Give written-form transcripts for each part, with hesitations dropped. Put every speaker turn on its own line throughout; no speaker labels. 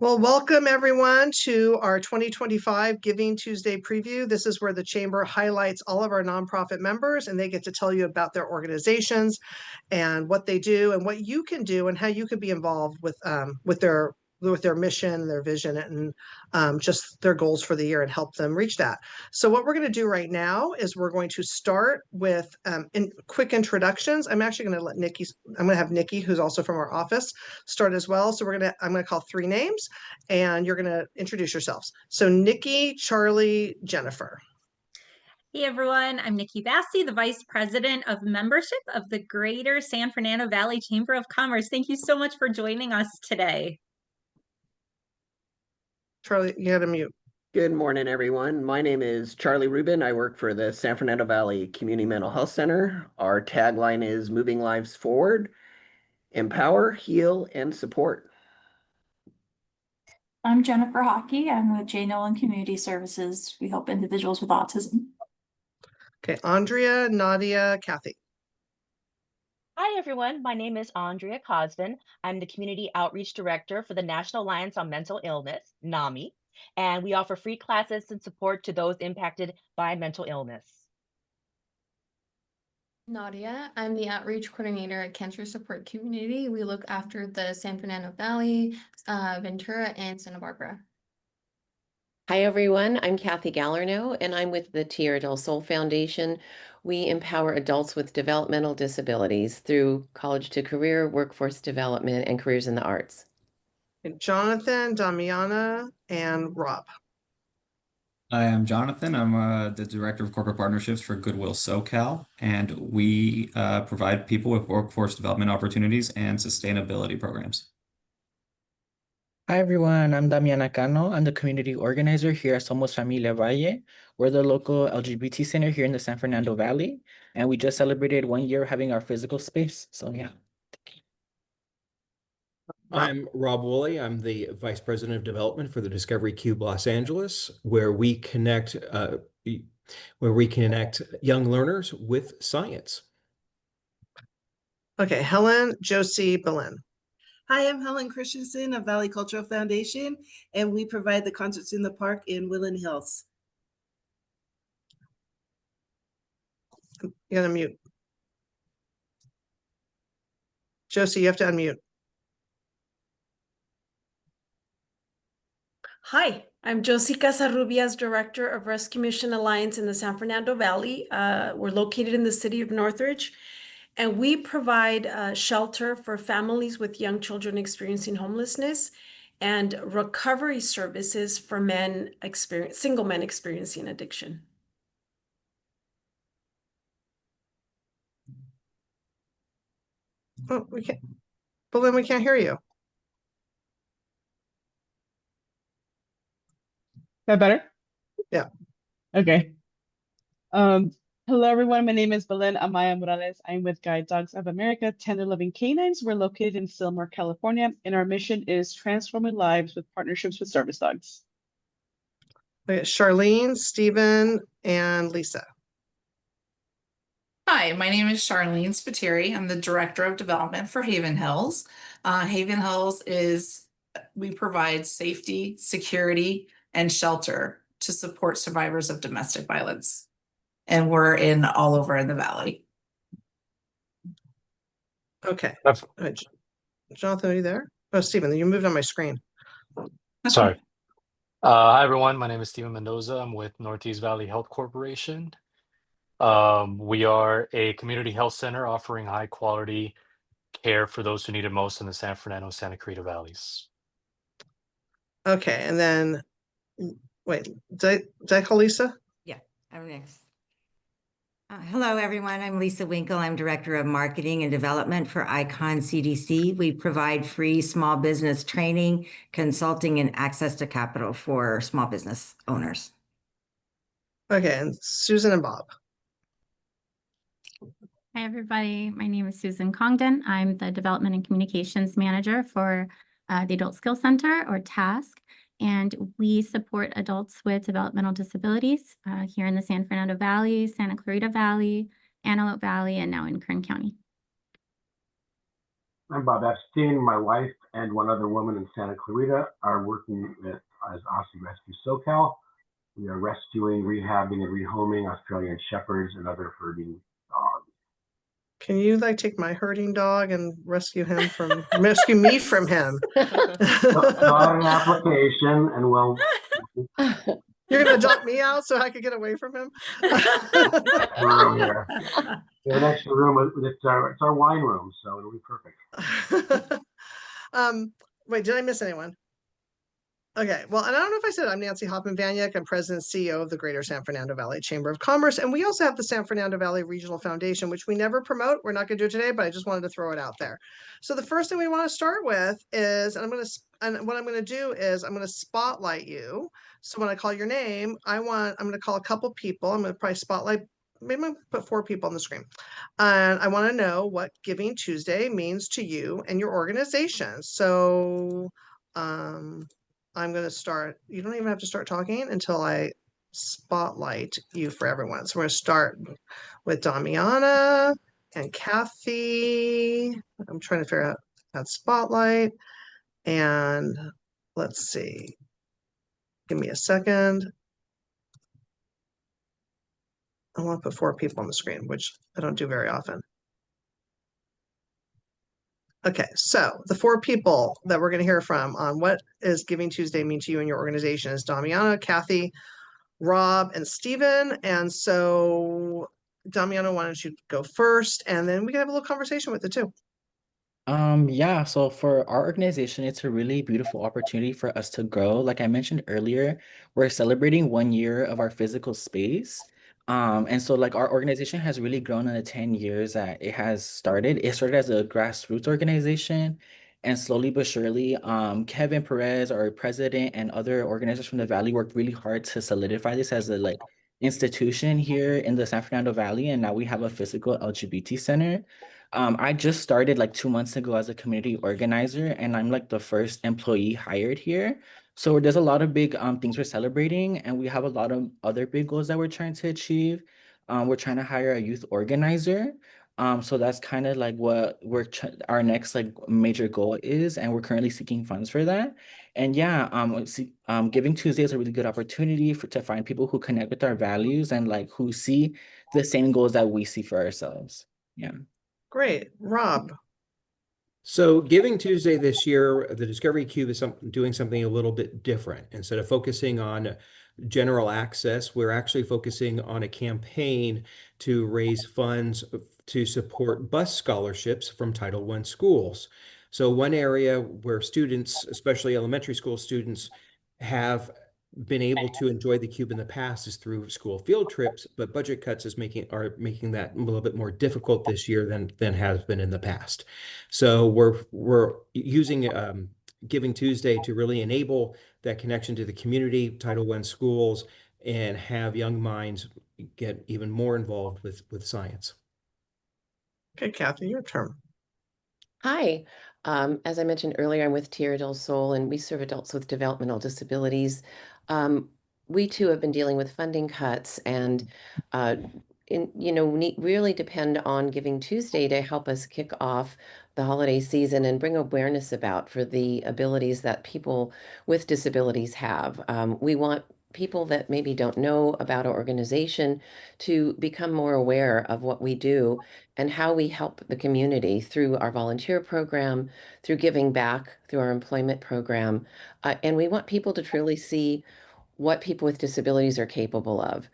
Well, welcome everyone to our 2025 Giving Tuesday preview. This is where the Chamber highlights all of our nonprofit members and they get to tell you about their organizations and what they do and what you can do and how you can be involved with their mission, their vision, and just their goals for the year and help them reach that. So what we're going to do right now is we're going to start with quick introductions. I'm actually going to have Nikki, who's also from our office, start as well. So I'm going to call three names and you're going to introduce yourselves. So Nikki, Charlie, Jennifer.
Hey everyone, I'm Nikki Bassi, the Vice President of Membership of the Greater San Fernando Valley Chamber of Commerce. Thank you so much for joining us today.
Charlie, you had to mute.
Good morning, everyone. My name is Charlie Rubin. I work for the San Fernando Valley Community Mental Health Center. Our tagline is Moving Lives Forward, Empower, Heal, and Support.
I'm Jennifer Hockey. I'm with J. Nolan Community Services. We help individuals with autism.
Okay, Andrea, Nadia, Kathy.
Hi, everyone. My name is Andrea Cosvin. I'm the Community Outreach Director for the National Alliance on Mental Illness, NAMI, and we offer free classes and support to those impacted by mental illness.
Nadia, I'm the Outreach Coordinator at Cancer Support Community. We look after the San Fernando Valley, Ventura, and Santa Barbara.
Hi, everyone. I'm Kathy Gallerno, and I'm with the Tierra del Sol Foundation. We empower adults with developmental disabilities through college to career, workforce development, and careers in the arts.
And Jonathan, Damiana, and Rob.
Hi, I'm Jonathan. I'm the Director of Corporate Partnerships for Goodwill SoCal, and we provide people with workforce development opportunities and sustainability programs.
Hi everyone, I'm Damiana Cano. I'm the community organizer here at Somos Familia Valle. We're the local LGBT center here in the San Fernando Valley, and we just celebrated 1 year having our physical space. So yeah.
I'm Rob Woolley. I'm the Vice President of Development for the Discovery Cube Los Angeles, where we connect young learners with science.
Okay, Helen, Josie, Belen.
Hi, I'm Helen Christensen of Valley Cultural Foundation, and we provide the Concerts in the Park in Woodland Hills.
You gotta mute. Josie, you have to unmute.
Hi, I'm Josie Casarrubias, Director of Rescue Mission Alliance in the San Fernando Valley. We're located in the city of Northridge, and we provide shelter for families with young children experiencing homelessness and recovery services for single men experiencing addiction.
Oh, we can't. Belen, we can't hear you.
Is that better?
Yeah.
Okay. Hello, everyone. My name is Belen Amaya Morales. I'm with Guide Dogs of America, Tender Loving Canines. We're located in Sylmar, California, and our mission is transforming lives with partnerships with service dogs.
Okay, Charlene, Stephen, and Lisa.
Hi, my name is Charlene Spiteri. I'm the Director of Development for Haven Hills. Haven Hills we provide safety, security, and shelter to support survivors of domestic violence. And we're all over in the Valley.
Okay. Jonathan, are you there? Oh, Stephen, you moved on my screen.
Sorry. Hi, everyone. My name is Steven Mendoza. I'm with Northeast Valley Health Corporation. We are a community health center offering high quality care for those who need it most in the San Fernando, Santa Clarita Valleys.
Okay, and then, wait, did I call Lisa?
Yeah, I'm next. Hello, everyone. I'm Lisa Winkle. I'm Director of Marketing and Development for Icon CDC. We provide free small business training, consulting, and access to capital for small business owners.
Okay, and Susan and Bob.
Hi, everybody. My name is Susan Congdon. I'm the Development and Communications Manager for the Adult Skills Center, or TASK, and we support adults with developmental disabilities here in the San Fernando Valley, Santa Clarita Valley, Antelope Valley, and now in Kern County.
I'm Bob Epstein. My wife and one other woman in Santa Clarita are working as Aussie Rescue SoCal. We are rescuing, rehabbing, and rehoming Australian shepherds and other herding dogs.
Can you like take my herding dog and rescue me from him?
Got an application, and well,
You're gonna adopt me out so I could get away from him?
room here. We have an extra room. It's our wine room, so it'll be perfect.
Wait, did I miss anyone? Okay, well, and I don't know if I said I'm Nancy Hoffman Vaniak. I'm president and CEO of the Greater San Fernando Valley Chamber of Commerce. And we also have the San Fernando Valley Regional Foundation, which we never promote. We're not going to do it today, but I just wanted to throw it out there. So the first thing we want to start with is, and what I'm going to do is I'm going to spotlight you. So when I call your name, I'm going to call a couple people. I'm going to probably spotlight, maybe I'm going to put 4 people on the screen. And I want to know what Giving Tuesday means to you and your organization. So, I'm going to start. You don't even have to start talking until I spotlight you for everyone. So we're going to start with Damiana and Kathy. I'm trying to figure out that spotlight. And let's see. Give me a second. I want to put 4 people on the screen, which I don't do very often. Okay, so the 4 people that we're going to hear from on what is Giving Tuesday mean to you and your organization is Damiana, Kathy, Rob, and Stephen. And so, Damiano, why don't you go first, and then we can have a little conversation with the 2.
Yeah, so for our organization, it's a really beautiful opportunity for us to grow. Like I mentioned earlier, we're celebrating 1 year of our physical space. And so like our organization has really grown in the 10 years that it has started. It started as a grassroots organization, and slowly but surely, Kevin Perez, our president, and other organizers from the Valley worked really hard to solidify this as a like institution here in the San Fernando Valley. And now we have a physical LGBT center. I just started like 2 months ago as a community organizer, and I'm like the first employee hired here. So there's a lot of big things we're celebrating, and we have a lot of other big goals that we're trying to achieve. We're trying to hire a youth organizer. So that's kind of like what our next like major goal is, and we're currently seeking funds for that. And yeah, Giving Tuesday is a really good opportunity to find people who connect with our values and like who see the same goals that we see for ourselves. Yeah.
Great. Rob.
So Giving Tuesday this year, the Discovery Cube is doing something a little bit different. Instead of focusing on general access, we're actually focusing on a campaign to raise funds to support bus scholarships from Title I schools. So one area where students, especially elementary school students, have been able to enjoy the cube in the past is through school field trips, but budget cuts are making that a little bit more difficult this year than has been in the past. So we're using Giving Tuesday to really enable that connection to the community, Title I schools, and have young minds get even more involved with science.
Okay, Kathy, your turn.
Hi. As I mentioned earlier, I'm with Tierra del Sol, and we serve adults with developmental disabilities. We too have been dealing with funding cuts, and really depend on Giving Tuesday to help us kick off the holiday season and bring awareness about for the abilities that people with disabilities have. We want people that maybe don't know about our organization to become more aware of what we do and how we help the community through our volunteer program, through giving back, through our employment program. And we want people to truly see what people with disabilities are capable of.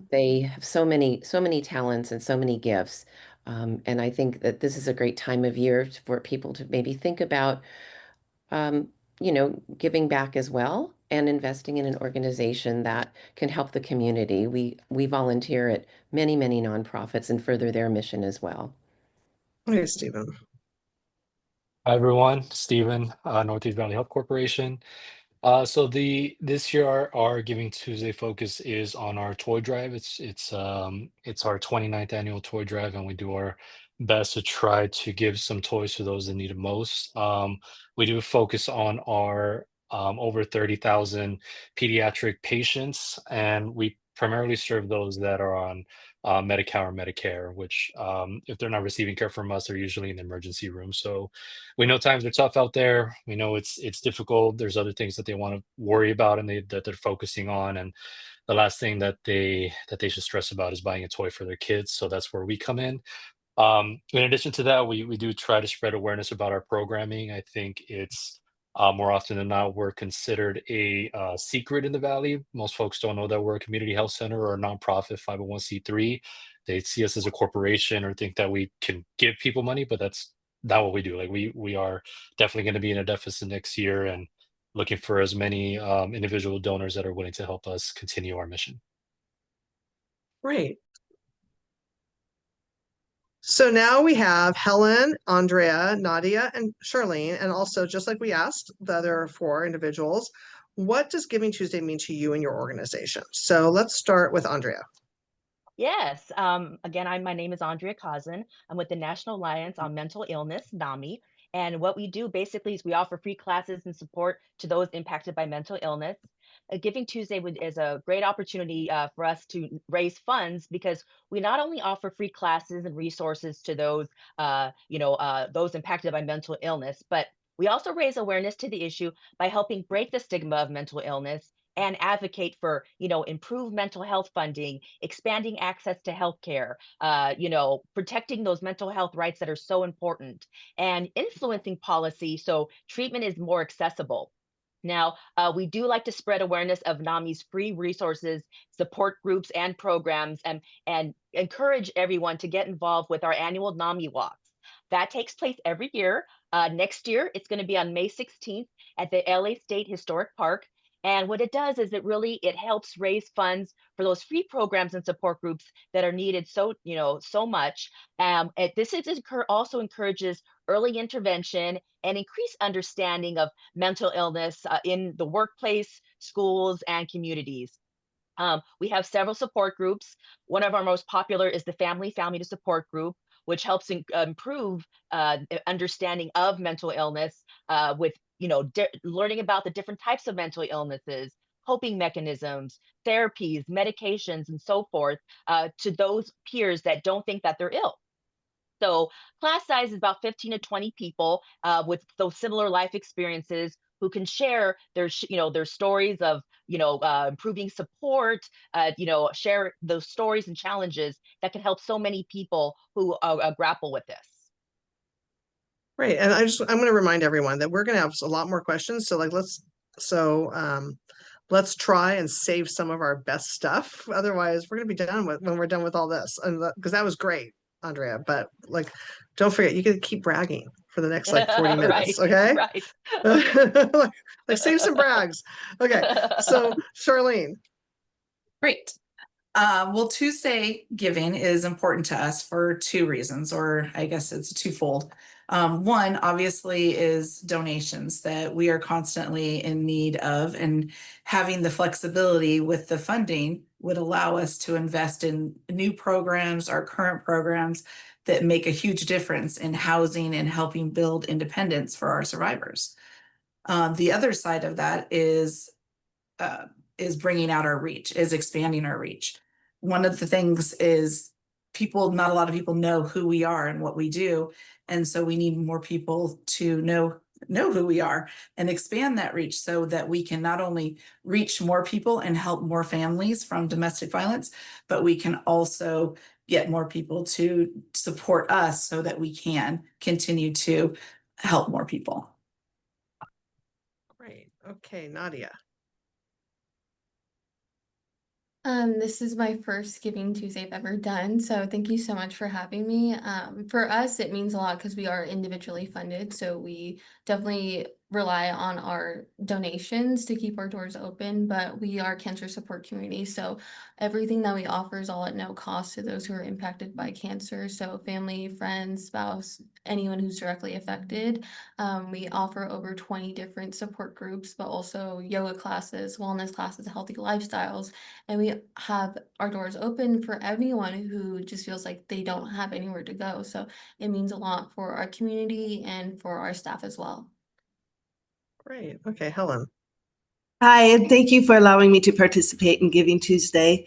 They have so many talents and so many gifts. And I think that this is a great time of year for people to maybe think about, giving back as well and investing in an organization that can help the community. We volunteer at many nonprofits and further their mission as well.
Okay, Stephen.
Hi, everyone. Stephen, Northeast Valley Health Corporation. So this year our Giving Tuesday focus is on our toy drive. It's our 29th annual toy drive, and we do our best to try to give some toys to those that need it most. We do focus on our over 30,000 pediatric patients, and we primarily serve those that are on Medi-Cal or Medicare, which if they're not receiving care from us, they're usually in the emergency room. So we know times are tough out there. We know it's difficult. There's other things that they want to worry about and that they're focusing on. And the last thing that they should stress about is buying a toy for their kids. So that's where we come in. In addition to that, we do try to spread awareness about our programming. I think it's more often than not, we're considered a secret in the Valley. Most folks don't know that we're a community health center or a nonprofit 501(c)(3). They see us as a corporation or think that we can give people money, but that's not what we do. Like we are definitely going to be in a deficit next year and looking for as many individual donors that are willing to help us continue our mission.
Great. So now we have Helen, Andrea, Nadia, and Charlene, and also just like we asked the other 4 individuals, what does Giving Tuesday mean to you and your organization? So let's start with Andrea.
Yes. Again, my name is Andrea Kozin. I'm with the National Alliance on Mental Illness, NAMI. And what we do basically is we offer free classes and support to those impacted by mental illness. Giving Tuesday is a great opportunity for us to raise funds because we not only offer free classes and resources to those, those impacted by mental illness, but we also raise awareness to the issue by helping break the stigma of mental illness and advocate for, improved mental health funding, expanding access to healthcare, protecting those mental health rights that are so important, and influencing policy so treatment is more accessible. Now, we do like to spread awareness of NAMI's free resources, support groups, and programs, and encourage everyone to get involved with our annual NAMI walks. That takes place every year. Next year, it's going to be on May 16th at the LA State Historic Park. And what it does is it helps raise funds for those free programs and support groups that are needed so much. Also encourages early intervention and increased understanding of mental illness in the workplace, schools, and communities. We have several support groups. One of our most popular is the Family to Support group, which helps improve understanding of mental illness with learning about the different types of mental illnesses, coping mechanisms, therapies, medications, and so forth to those peers that don't think that they're ill. So class size is about 15 to 20 people with those similar life experiences who can share their stories of, improving support, share those stories and challenges that can help so many people who grapple with this.
Great. And I'm going to remind everyone that we're going to have a lot more questions. So let's try and save some of our best stuff. Otherwise, we're going to be done when we're done with all this. And because that was great, Andrea, but don't forget, you can keep bragging for the next 40 minutes. Okay.
Right.
Save some brags. Okay. So Charlene.
Great. Well, Tuesday giving is important to us for 2 reasons, or I guess it's twofold. One, obviously, is donations that we are constantly in need of, and having the flexibility with the funding would allow us to invest in new programs, our current programs that make a huge difference in housing and helping build independence for our survivors. The other side of that is bringing out our reach, is expanding our reach. One of the things is not a lot of people know who we are and what we do. And so we need more people to know who we are and expand that reach so that we can not only reach more people and help more families from domestic violence, but we can also get more people to support us so that we can continue to help more people.
Great. Okay, Nadia.
This is my first Giving Tuesday I've ever done, so thank you so much for having me. For us, it means a lot because we are individually funded, so we definitely rely on our donations to keep our doors open, but we are cancer support community, so everything that we offer is all at no cost to those who are impacted by cancer, so family, friends, spouse, anyone who's directly affected. We offer over 20 different support groups, but also yoga classes, wellness classes, healthy lifestyles, and we have our doors open for anyone who just feels like they don't have anywhere to go. So it means a lot for our community and for our staff as well.
Great. Okay, Helen.
Hi, and thank you for allowing me to participate in Giving Tuesday.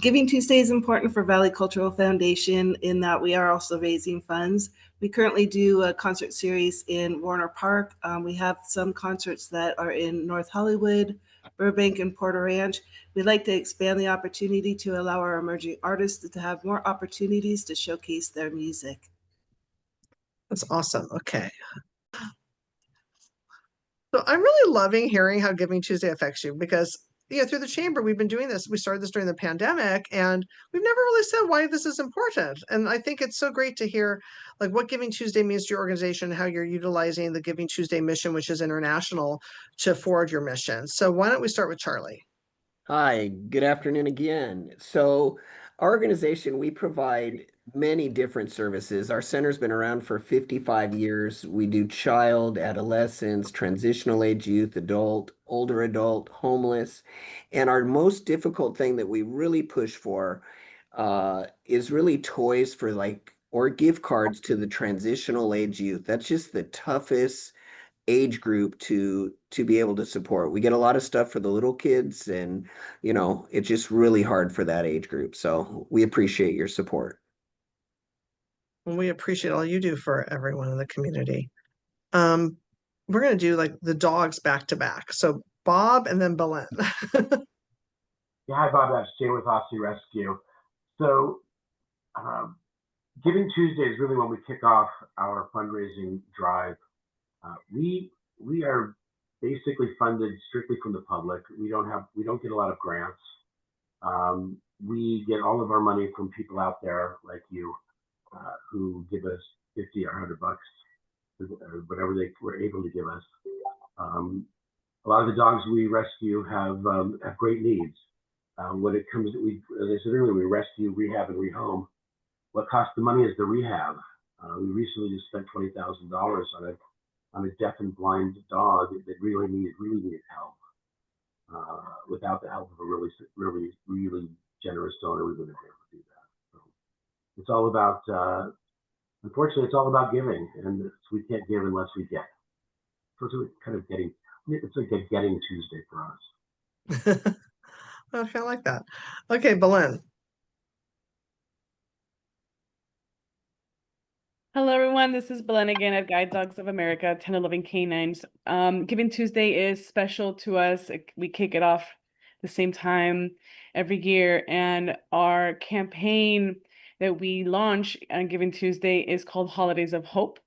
Giving Tuesday is important for Valley Cultural Foundation in that we are also raising funds. We currently do a concert series in Warner Park. We have some concerts that are in North Hollywood, Burbank, and Porter Ranch. We'd like to expand the opportunity to allow our emerging artists to have more opportunities to showcase their music.
That's awesome. Okay. So I'm really loving hearing how Giving Tuesday affects you because, through the chamber, we've been doing this. We started this during the pandemic, and we've never really said why this is important. And I think it's so great to hear like what Giving Tuesday means to your organization, how you're utilizing the Giving Tuesday mission, which is international, to forward your mission. So why don't we start with Charlie?
Hi, good afternoon again. So, our organization, we provide many different services. Our center's been around for 55 years. We do child, adolescents, transitional age youth, adult, older adult, homeless. And our most difficult thing that we really push for is really toys for or gift cards to the transitional age youth. That's just the toughest age group to be able to support. We get a lot of stuff for the little kids and it's just really hard for that age group. So we appreciate your support.
And we appreciate all you do for everyone in the community. We're going to do like the dogs back to back. So Bob and then Belen.
Yeah, hi, Bob. That's Jay with Aussie Rescue. So, Giving Tuesday is really when we kick off our fundraising drive. We are basically funded strictly from the public. We don't get a lot of grants. We get all of our money from people out there like you, who give us 50 or $100 bucks, or whatever they were able to give us. A lot of the dogs we rescue have great needs. When it comes to, as I said earlier, we rescue, rehab, and rehome. What costs the money is the rehab. We recently just spent $20,000 on a deaf and blind dog that really needed help. Without the help of a really generous donor, we wouldn't be able to do that. So it's all about, unfortunately, it's all about giving, and we can't give unless we get. So it's kind of it's like a getting Tuesday for us.
Okay, I like that. Okay, Belen.
Hello, everyone. This is Belen again at Guide Dogs of America, 10 Living Canines. Giving Tuesday is special to us. We kick it off the same time every year, and our campaign that we launch on Giving Tuesday is called Holidays of Hope.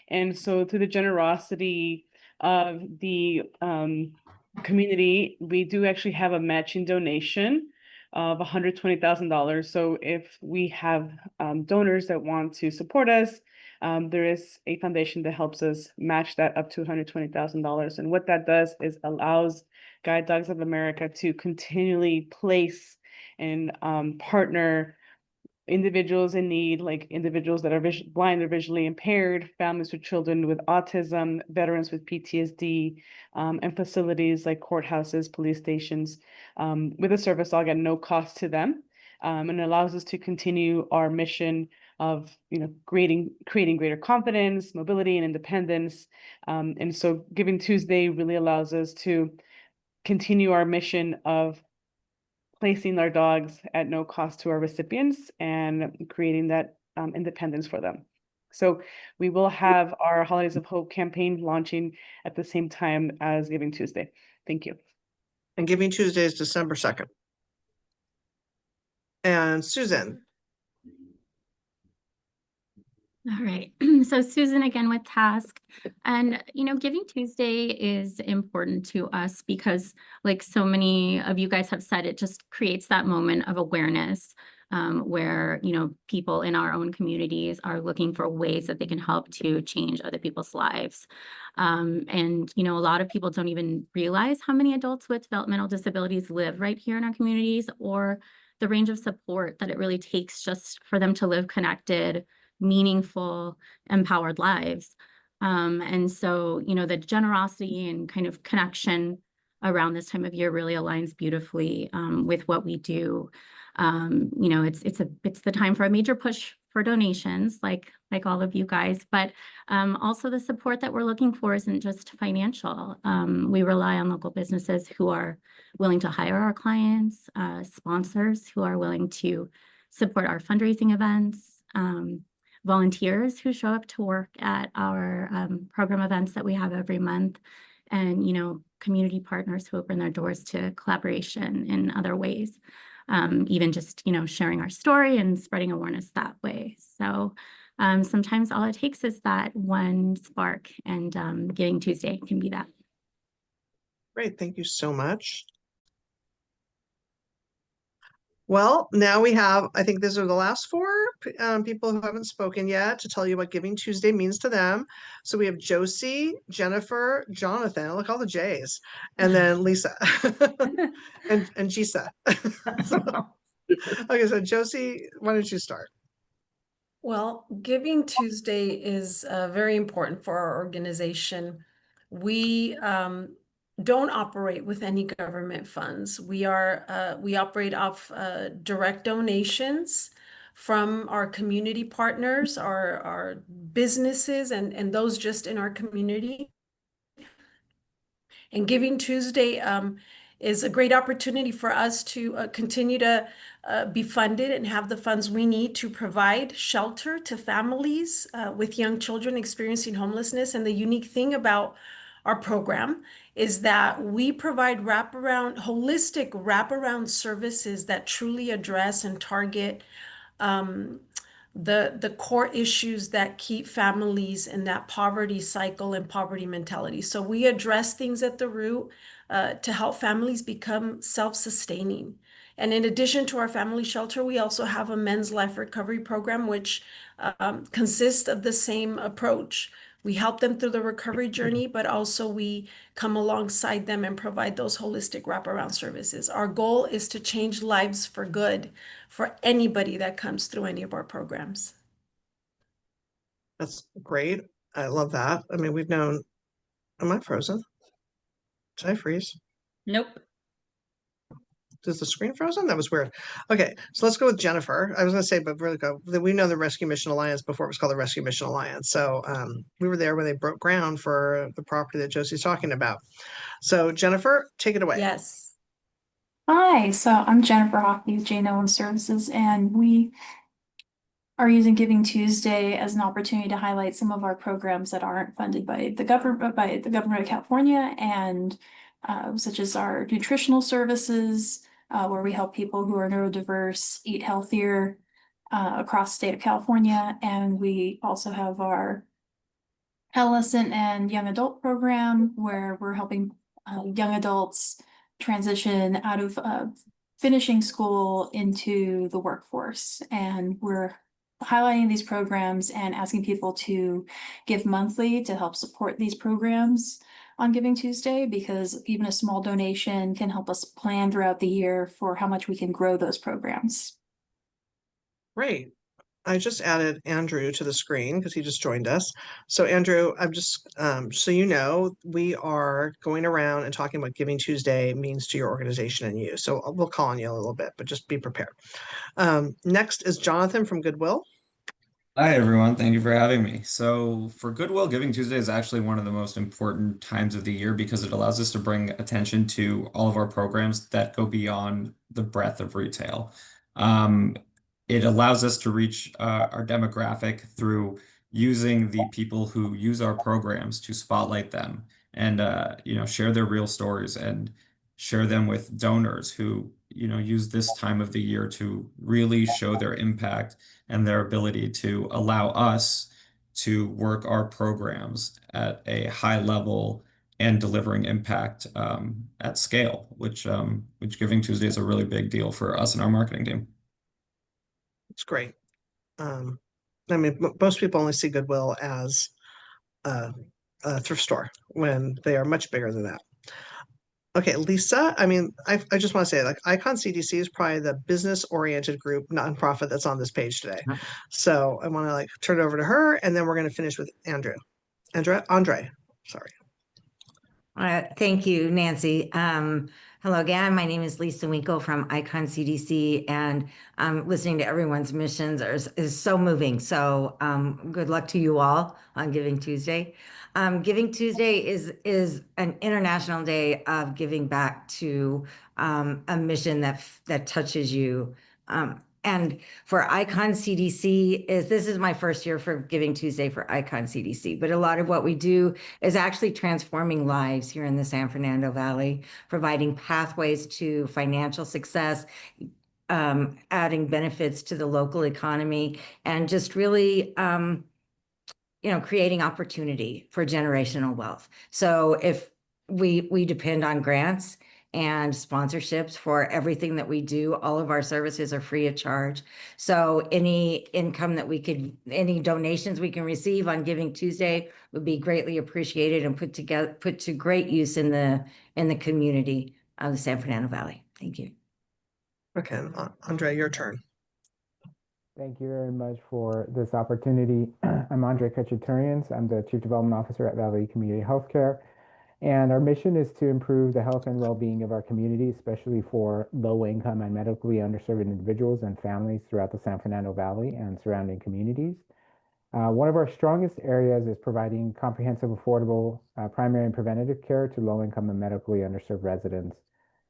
And so through the generosity of the community, we do actually have a matching donation of $120,000. So if we have donors that want to support us, there is a foundation that helps us match that up to $120,000. And what that does is allows Guide Dogs of America to continually place and partner individuals in need, like individuals that are blind or visually impaired, families with children with autism, veterans with PTSD, and facilities like courthouses, police stations, with a service dog at no cost to them. And it allows us to continue our mission of creating greater confidence, mobility, and independence. And so Giving Tuesday really allows us to continue our mission of placing our dogs at no cost to our recipients and creating that independence for them. So we will have our Holidays of Hope campaign launching at the same time as Giving Tuesday. Thank you.
And Giving Tuesday is December 2nd. And Susan.
All right. So Susan again with Task. And, Giving Tuesday is important to us because like so many of you guys have said, it just creates that moment of awareness where, people in our own communities are looking for ways that they can help to change other people's lives. And, a lot of people don't even realize how many adults with developmental disabilities live right here in our communities, or the range of support that it really takes just for them to live connected, meaningful, empowered lives. And so, the generosity and kind of connection around this time of year really aligns beautifully with what we do. It's the time for a major push for donations, like all of you guys, but also the support that we're looking for isn't just financial. We rely on local businesses who are willing to hire our clients, sponsors who are willing to support our fundraising events, volunteers who show up to work at our program events that we have every month, and, you know, community partners who open their doors to collaboration in other ways. Even just, you know, sharing our story and spreading awareness that way. So sometimes all it takes is that one spark, and Giving Tuesday can be that.
Great, thank you so much. Well, now we have, I think these are the last four people who haven't spoken yet to tell you what Giving Tuesday means to them. So we have Josie, Jennifer, Jonathan, look all the J's, and then Lisa and Gisa. Okay, so Josie, why don't you start?
Well, Giving Tuesday is very important for our organization. We don't operate with any government funds. We operate off direct donations from our community partners, our businesses, and those just in our community. And Giving Tuesday is a great opportunity for us to continue to be funded and have the funds we need to provide shelter to families with young children experiencing homelessness. And the unique thing about our program is that we provide holistic wraparound services that truly address and target the core issues that keep families in that poverty cycle and poverty mentality. So we address things at the root to help families become self-sustaining. And in addition to our family shelter, we also have a men's life recovery program, which consists of the same approach. We help them through the recovery journey, but also we come alongside them and provide those holistic wraparound services. Our goal is to change lives for good for anybody that comes through any of our programs.
That's great. I love that. I mean, we've known, am I frozen? Did I freeze?
Nope.
Is the screen frozen? That was weird. Okay, so let's go with Jennifer. I was going to say, but really go. We know the Rescue Mission Alliance before it was called the Rescue Mission Alliance. So we were there when they broke ground for the property that Josie's talking about. So Jennifer, take it away.
Yes.
Hi, so I'm Jennifer Hockney with Jane Owens Services, and we are using Giving Tuesday as an opportunity to highlight some of our programs that aren't funded by the government of California, and such as our nutritional services, where we help people who are neurodiverse eat healthier across the state of California. And we also have our adolescent and young adult program, where we're helping young adults transition out of finishing school into the workforce. And we're highlighting these programs and asking people to give monthly to help support these programs on Giving Tuesday, because even a small donation can help us plan throughout the year for how much we can grow those programs.
Great. I just added Andrew to the screen because he just joined us. So Andrew, I'm just, so you know, we are going around and talking about Giving Tuesday means to your organization and you. So we'll call on you a little bit, but just be prepared. Next is Jonathan from Goodwill.
Hi, everyone. Thank you for having me. So, for Goodwill, Giving Tuesday is actually one of the most important times of the year because it allows us to bring attention to all of our programs that go beyond the breadth of retail. Um, it allows us to reach our demographic through using the people who use our programs to spotlight them and share their real stories and share them with donors who use this time of the year to really show their impact and their ability to allow us to work our programs at a high level and delivering impact at scale, which Giving Tuesday is a really big deal for us and our marketing team.
It's great. I mean, most people only see Goodwill as a thrift store when they are much bigger than that. Okay, Lisa, I mean, I just want to say, like, Icon CDC is probably the business-oriented group nonprofit that's on this page today. So I want to like turn it over to her, and then we're going to finish with Andre, sorry.
Thank you, Nancy. Hello again. My name is Lisa Winkle from Icon CDC, and listening to everyone's missions is so moving. So good luck to you all on Giving Tuesday. Giving Tuesday is an international day of giving back to a mission that touches you. And for Icon CDC, this is my first year for Giving Tuesday for Icon CDC, but a lot of what we do is actually transforming lives here in the San Fernando Valley, providing pathways to financial success, adding benefits to the local economy, and just really creating opportunity for generational wealth. So if we depend on grants and sponsorships for everything that we do, all of our services are free of charge. So any income that any donations we can receive on Giving Tuesday would be greatly appreciated and put to great use in the community of the San Fernando Valley. Thank you.
Okay, Andre, your turn.
Thank you very much for this opportunity. I'm Andre Kachaturians. I'm the Chief Development Officer at Valley Community Healthcare. And our mission is to improve the health and well-being of our community, especially for low-income and medically underserved individuals and families throughout the San Fernando Valley and surrounding communities. One of our strongest areas is providing comprehensive, affordable primary and preventative care to low-income and medically underserved residents.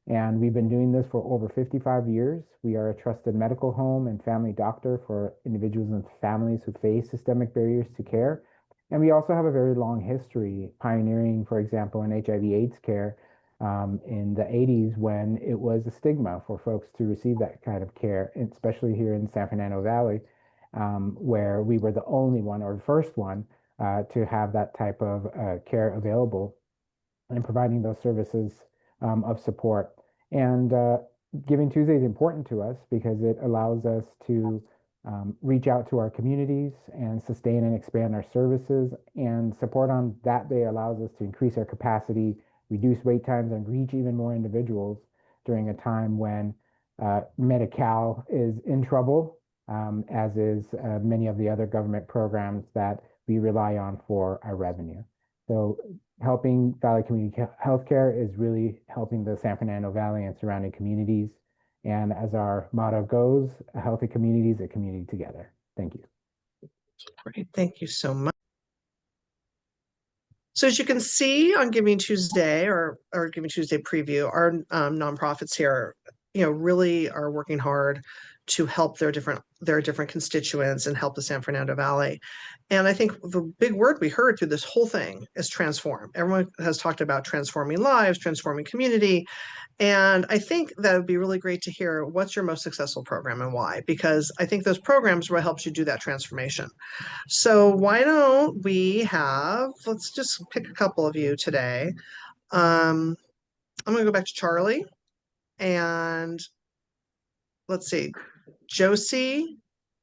And we've been doing this for over 55 years. We are a trusted medical home and family doctor for individuals and families who face systemic barriers to care. And we also have a very long history pioneering, for example, in HIV/AIDS care in the 80s when it was a stigma for folks to receive that kind of care, especially here in San Fernando Valley, where we were the only one or the first one to have that type of care available and providing those services of support. And Giving Tuesday is important to us because it allows us to reach out to our communities and sustain and expand our services. And support on that day allows us to increase our capacity, reduce wait times, and reach even more individuals during a time when Medi-Cal is in trouble, as is many of the other government programs that we rely on for our revenue. So helping Valley Community Healthcare is really helping the San Fernando Valley and surrounding communities. And as our motto goes, a healthy community is a community together. Thank you.
Great, thank you so much. So as you can see on Giving Tuesday or Giving Tuesday preview, our nonprofits here, really are working hard to help their different constituents and help the San Fernando Valley. And I think the big word we heard through this whole thing is transform. Everyone has talked about transforming lives, transforming community. And I think that would be really great to hear what's your most successful program and why, because I think those programs will help you do that transformation. So why don't let's just pick a couple of you today. I'm going to go back to Charlie and let's see, Josie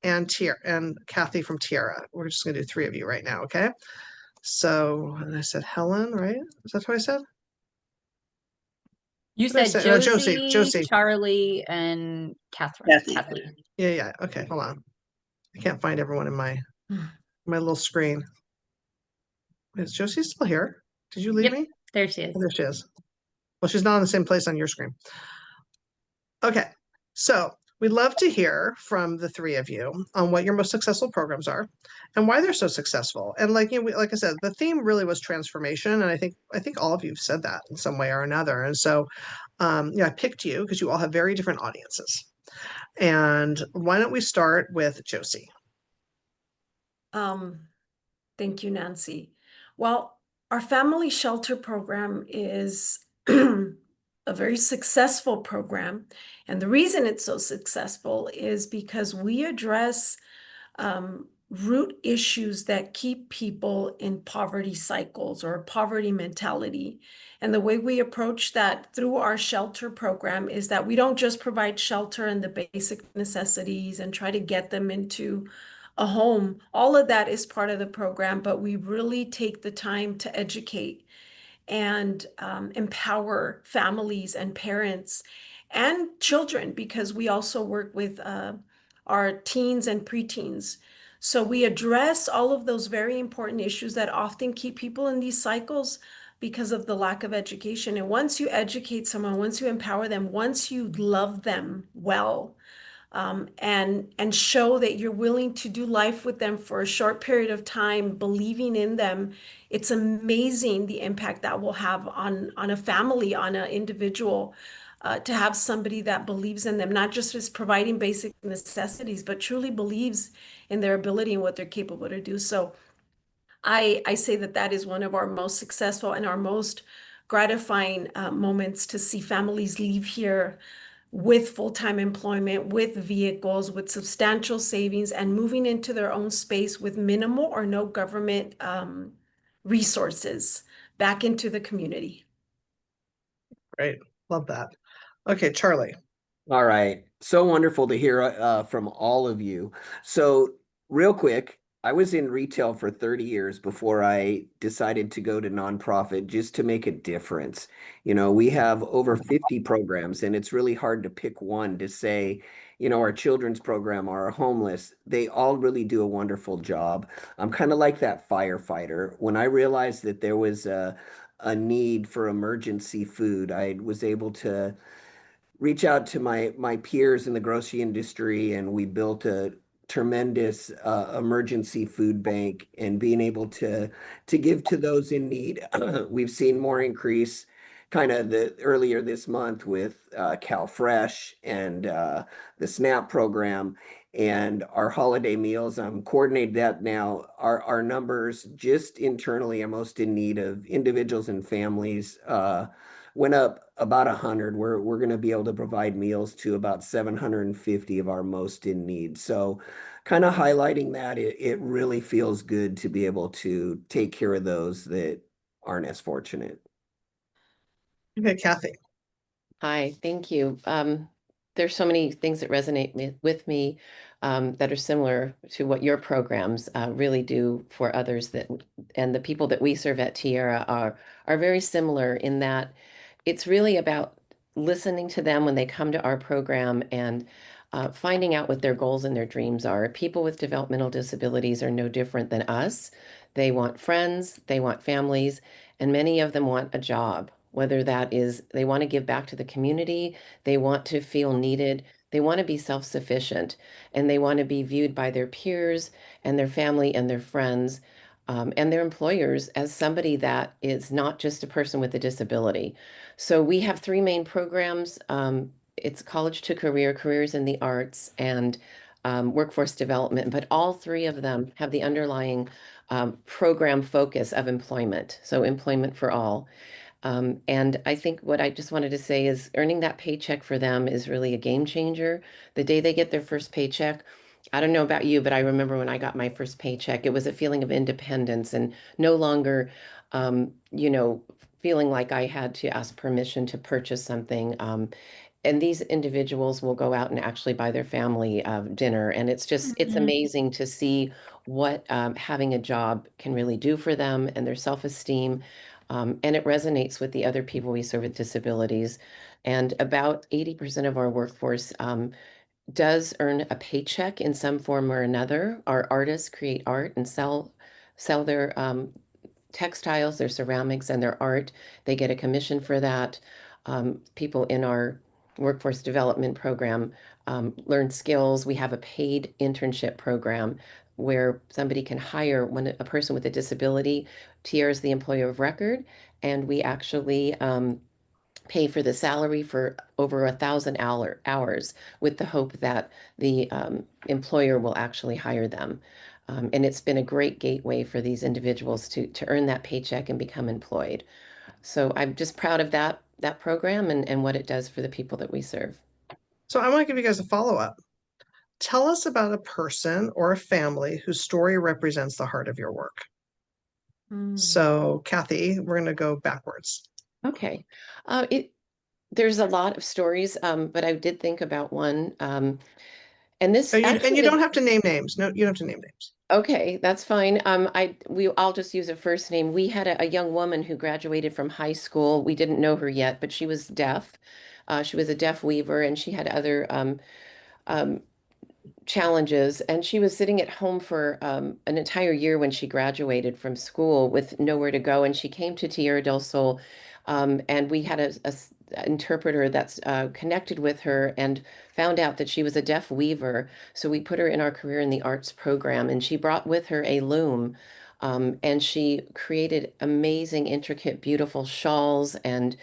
and Kathy from Tierra. We're just going to do three of you right now, okay? So, and I said Helen, right? Is that what I said?
You
What did I
said
say? No,
Josie, Charlie, and Catherine. Kathy.
Yeah. Okay, hold on. I can't find everyone in my little screen. Is Josie still here? Did you leave me?
There she is.
Oh, there she is. Well, she's not in the same place on your screen. Okay, so we'd love to hear from the three of you on what your most successful programs are and why they're so successful. And like I said, the theme really was transformation, and I think all of you have said that in some way or another. And so, I picked you because you all have very different audiences. And why don't we start with Josie?
Thank you, Nancy. Well, our family shelter program is a very successful program. And the reason it's so successful is because we address root issues that keep people in poverty cycles or poverty mentality. And the way we approach that through our shelter program is that we don't just provide shelter and the basic necessities and try to get them into a home. All of that is part of the program, but we really take the time to educate and empower families and parents and children, because we also work with our teens and preteens. So we address all of those very important issues that often keep people in these cycles, because of the lack of education. And once you educate someone, once you empower them, once you love them well, and show that you're willing to do life with them for a short period of time, believing in them, it's amazing the impact that will have on a family, on an individual. To have somebody that believes in them, not just as providing basic necessities, but truly believes in their ability and what they're capable to do. So I say that that is one of our most successful and our most gratifying moments, to see families leave here with full-time employment, with vehicles, with substantial savings, and moving into their own space with minimal or no government resources back into the community.
Great. Love that. Okay, Charlie.
All right. So wonderful to hear from all of you. So, real quick, I was in retail for 30 years before I decided to go to nonprofit just to make a difference. You know, we have over 50 programs, and it's really hard to pick one to say, you know, our children's program, our homeless, they all really do a wonderful job. I'm kind of like that firefighter. When I realized that there was a need for emergency food, I was able to reach out to my peers in the grocery industry, and we built a tremendous emergency food bank, and being able to give to those in need. We've seen more increase kind of the earlier this month with Cal Fresh and the SNAP program and our holiday meals. I'm coordinating that now. Our numbers just internally are most in need of individuals and families went up about 100. We're going to be able to provide meals to about 750 of our most in need. So kind of highlighting that it really feels good to be able to take care of those that aren't as fortunate.
Okay, Kathy.
Hi, thank you. There's so many things that resonate with me that are similar to what your programs really do for others, that and the people that we serve at Tierra are very similar in that it's really about listening to them when they come to our program and finding out what their goals and their dreams are. People with developmental disabilities are no different than us. They want friends, they want families, and many of them want a job, whether that is they want to give back to the community, they want to feel needed, they want to be self-sufficient, and they want to be viewed by their peers and their family and their friends and their employers as somebody that is not just a person with a disability. So we have three main programs. It's College to Career, Careers in the Arts, and Workforce Development, but all three of them have the underlying program focus of employment, so employment for all. And I think what I just wanted to say is earning that paycheck for them is really a game changer. The day they get their first paycheck, I don't know about you, but I remember when I got my first paycheck, it was a feeling of independence and no longer, feeling like I had to ask permission to purchase something. And these individuals will go out and actually buy their family dinner. And it's amazing to see what having a job can really do for them and their self-esteem. And it resonates with the other people we serve with disabilities. And about 80% of our workforce does earn a paycheck in some form or another. Our artists create art and sell their textiles, their ceramics, and their art. They get a commission for that. People in our workforce development program learn skills. We have a paid internship program where somebody can hire a person with a disability. Tierra is the employer of record, and we actually pay for the salary for over 1,000 hours with the hope that the employer will actually hire them. And it's been a great gateway for these individuals to earn that paycheck and become employed. So I'm just proud of that program and what it does for the people that we serve.
So I want to give you guys a follow-up. Tell us about a person or a family whose story represents the heart of your work. So Kathy, we're going to go backwards.
Okay. There's a lot of stories, but I did think about one. And this
and you don't have to name names. No, you don't have to name names.
Okay, that's fine. I'll just use a first name. We had a young woman who graduated from high school. We didn't know her yet, but she was deaf. She was a deaf weaver, and she had other challenges, and she was sitting at home for an entire year when she graduated from school with nowhere to go. And she came to Tierra del Sol, and we had a interpreter that's connected with her and found out that she was a deaf weaver. So we put her in our Career in the Arts program, and she brought with her a loom. And she created amazing, intricate, beautiful shawls and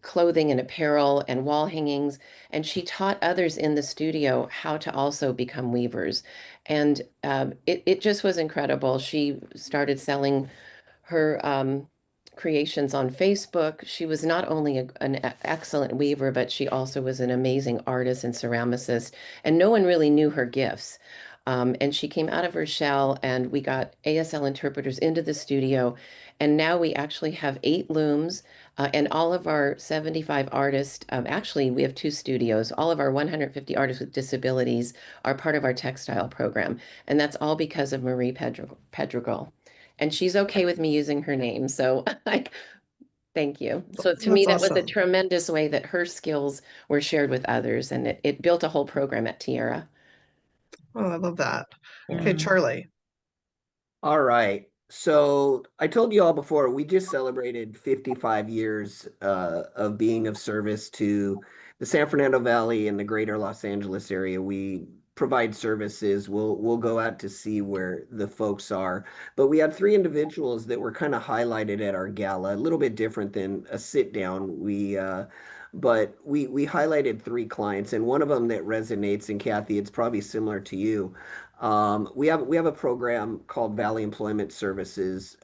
clothing and apparel and wall hangings. And she taught others in the studio how to also become weavers. And it just was incredible. She started selling her creations on Facebook. She was not only an excellent weaver, but she also was an amazing artist and ceramicist. And no one really knew her gifts. And she came out of her shell, and we got ASL interpreters into the studio. And now we actually have 8 looms, and all of our 75 artists, actually, we have 2 studios. All of our 150 artists with disabilities are part of our textile program. And that's all because of Marie Pedregal. And she's okay with me using her name. So thank you. So to me, that was a tremendous way that her skills were shared with others, and it built a whole program at Tierra.
Oh, I love that. Okay, Charlie.
All right. So I told you all before, we just celebrated 55 years of being of service to the San Fernando Valley and the greater Los Angeles area. We provide services. We'll go out to see where the folks are. But we had 3 individuals that were kind of highlighted at our gala, a little bit different than a sit down. But we highlighted 3 clients, and one of them that resonates, and Kathy, it's probably similar to you. We have a program called Valley Employment Services,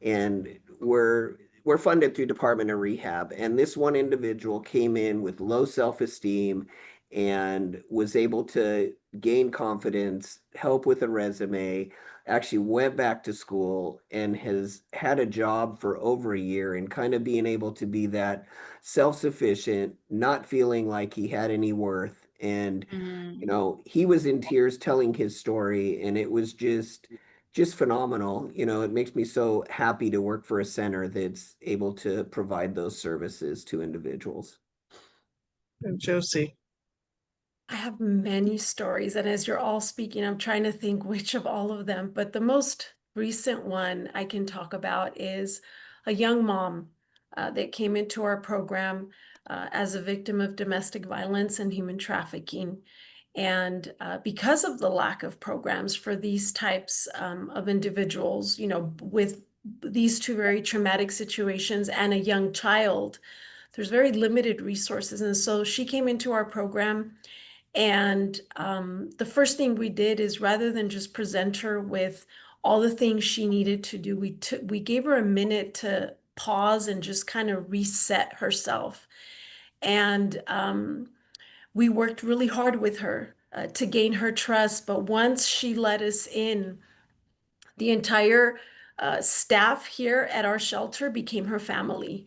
and we're funded through Department of Rehab. And this one individual came in with low self-esteem and was able to gain confidence, help with a resume, actually went back to school and has had a job for over a year, and kind of being able to be that self-sufficient, not feeling like he had any worth. And he was in tears telling his story, and it was just phenomenal. It makes me so happy to work for a center that's able to provide those services to individuals.
And Josie.
I have many stories, and as you're all speaking, I'm trying to think which of all of them, but the most recent one I can talk about is a young mom that came into our program as a victim of domestic violence and human trafficking. And because of the lack of programs for these types of individuals, with these 2 very traumatic situations and a young child, there's very limited resources. And so she came into our program, and the first thing we did is, rather than just present her with all the things she needed to do, we gave her a minute to pause and just kind of reset herself. And we worked really hard with her to gain her trust. But once she let us in, the entire staff here at our shelter became her family.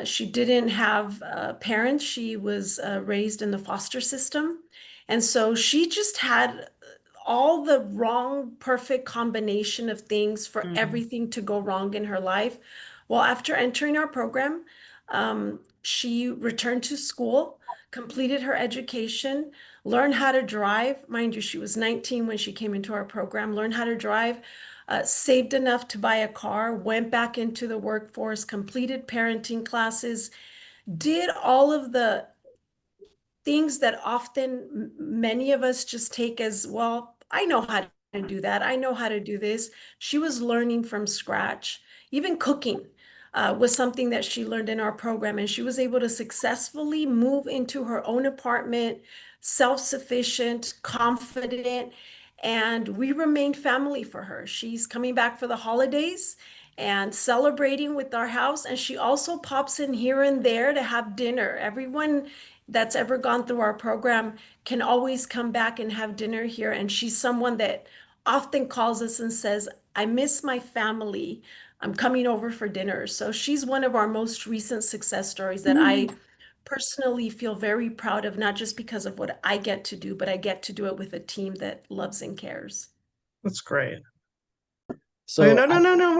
She didn't have parents. She was raised in the foster system. And so she just had all the wrong, perfect combination of things for everything to go wrong in her life. Well, after entering our program, she returned to school, completed her education, learned how to drive. Mind you, she was 19 when she came into our program, learned how to drive, saved enough to buy a car, went back into the workforce, completed parenting classes, did all of the things that often many of us just take as, well, I know how to do that. I know how to do this. She was learning from scratch. Even cooking was something that she learned in our program, and she was able to successfully move into her own apartment, self-sufficient, confident, and we remained family for her. She's coming back for the holidays and celebrating with our house, and she also pops in here and there to have dinner. Everyone that's ever gone through our program can always come back and have dinner here. And she's someone that often calls us and says, I miss my family. I'm coming over for dinner. So she's one of our most recent success stories that I personally feel very proud of, not just because of what I get to do, but I get to do it with a team that loves and cares.
That's great.
So
no,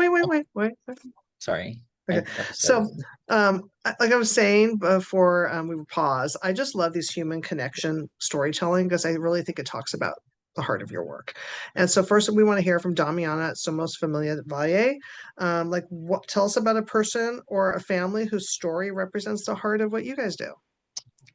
wait.
sorry.
Okay. So, like I was saying before we would pause, I just love these human connection storytelling because I really think it talks about the heart of your work. And so first we want to hear from Damiana Somos Familia Valle. Tell us about a person or a family whose story represents the heart of what you guys do.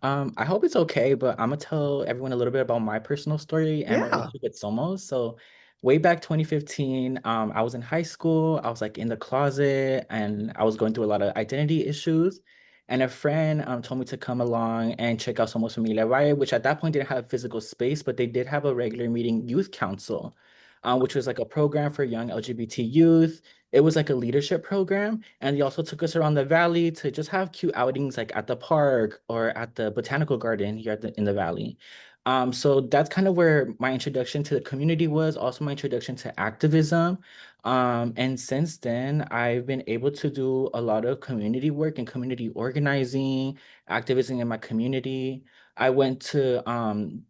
I hope it's okay, but I'm gonna tell everyone a little bit about my personal story and my
Yeah.
relationship with Somos. So way back 2015, I was in high school. I was like in the closet and I was going through a lot of identity issues. And a friend told me to come along and check out Somos Familia Valle, which at that point didn't have a physical space, but they did have a regular meeting youth council, which was like a program for young LGBT youth. It was like a leadership program. And they also took us around the valley to just have cute outings like at the park or at the botanical garden here in the valley. So that's kind of where my introduction to the community was, also my introduction to activism. And since then, I've been able to do a lot of community work and community organizing, activism in my community. I went to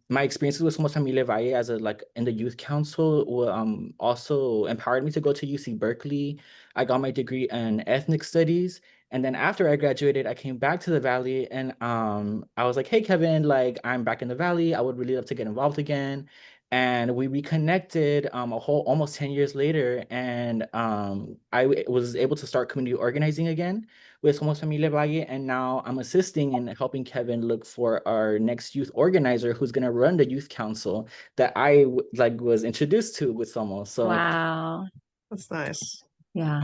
my experiences with Somos Familia Valle as in the youth council also empowered me to go to UC Berkeley. I got my degree in ethnic studies. And then after I graduated, I came back to the Valley and I was like, hey, Kevin, like I'm back in the Valley. I would really love to get involved again. And we reconnected a whole almost 10 years later. And was able to start community organizing again with Somos Familia Valle. And now I'm assisting and helping Kevin look for our next youth organizer who's going to run the youth council that I was introduced to with Somos. So
wow.
That's nice.
Yeah.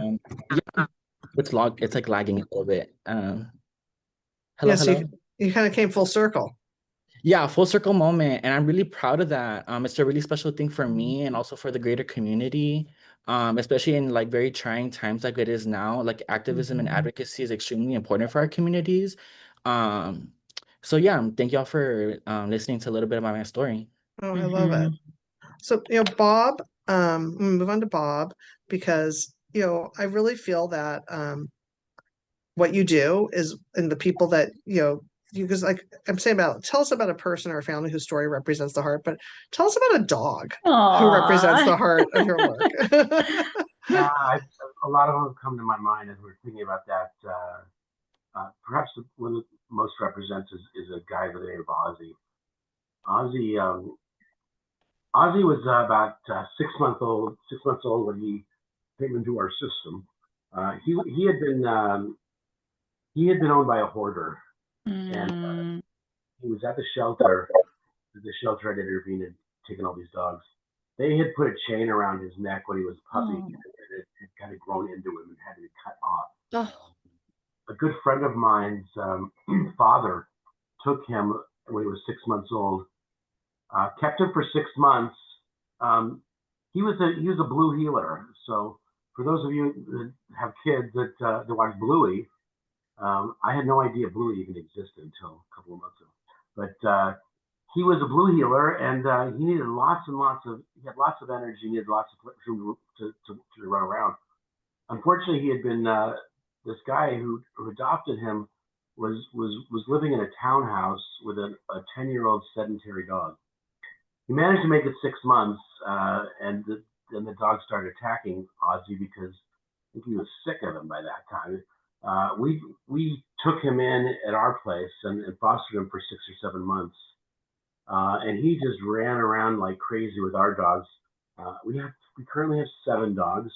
Yeah, it's like lagging a little bit. Hello,
Yes,
hello.
you kind of came full circle.
Yeah, full circle moment. And I'm really proud of that. It's a really special thing for me and also for the greater community. Especially in like very trying times like it is now. Like activism and advocacy is extremely important for our communities. So yeah, thank y'all for listening to a little bit about my story.
Oh, I love it. So, Bob, I'm gonna move on to Bob because, I really feel that what you do is, and the people that, because like I'm saying tell us about a person or a family whose story represents the heart, but tell us about a dog who represents the heart of your work.
A lot of them come to my mind as we're thinking about that. Perhaps one that most represents is a guy by the name of Ozzy. Ozzy was about 6 months old when he came into our system. He had been owned by a hoarder, and he was at the shelter. The shelter had intervened and taken all these dogs. They had put a chain around his neck when he was a puppy, and it had kind of grown into him and had to be cut off. A good friend of mine's father took him when he was 6 months old, kept him for 6 months. He was a blue heeler. So for those of you that have kids that watch Bluey, I had no idea Bluey even existed until a couple of months ago. But he was a blue heeler, and he needed he had lots of energy, he needed lots of room to run around. Unfortunately, he had been this guy who adopted him was living in a townhouse with a 10-year-old sedentary dog. He managed to make it 6 months, and then the dog started attacking Ozzy because I think he was sick of him by that time. We took him in at our place and fostered him for 6 or 7 months, and he just ran around like crazy with our dogs. We currently have 7 dogs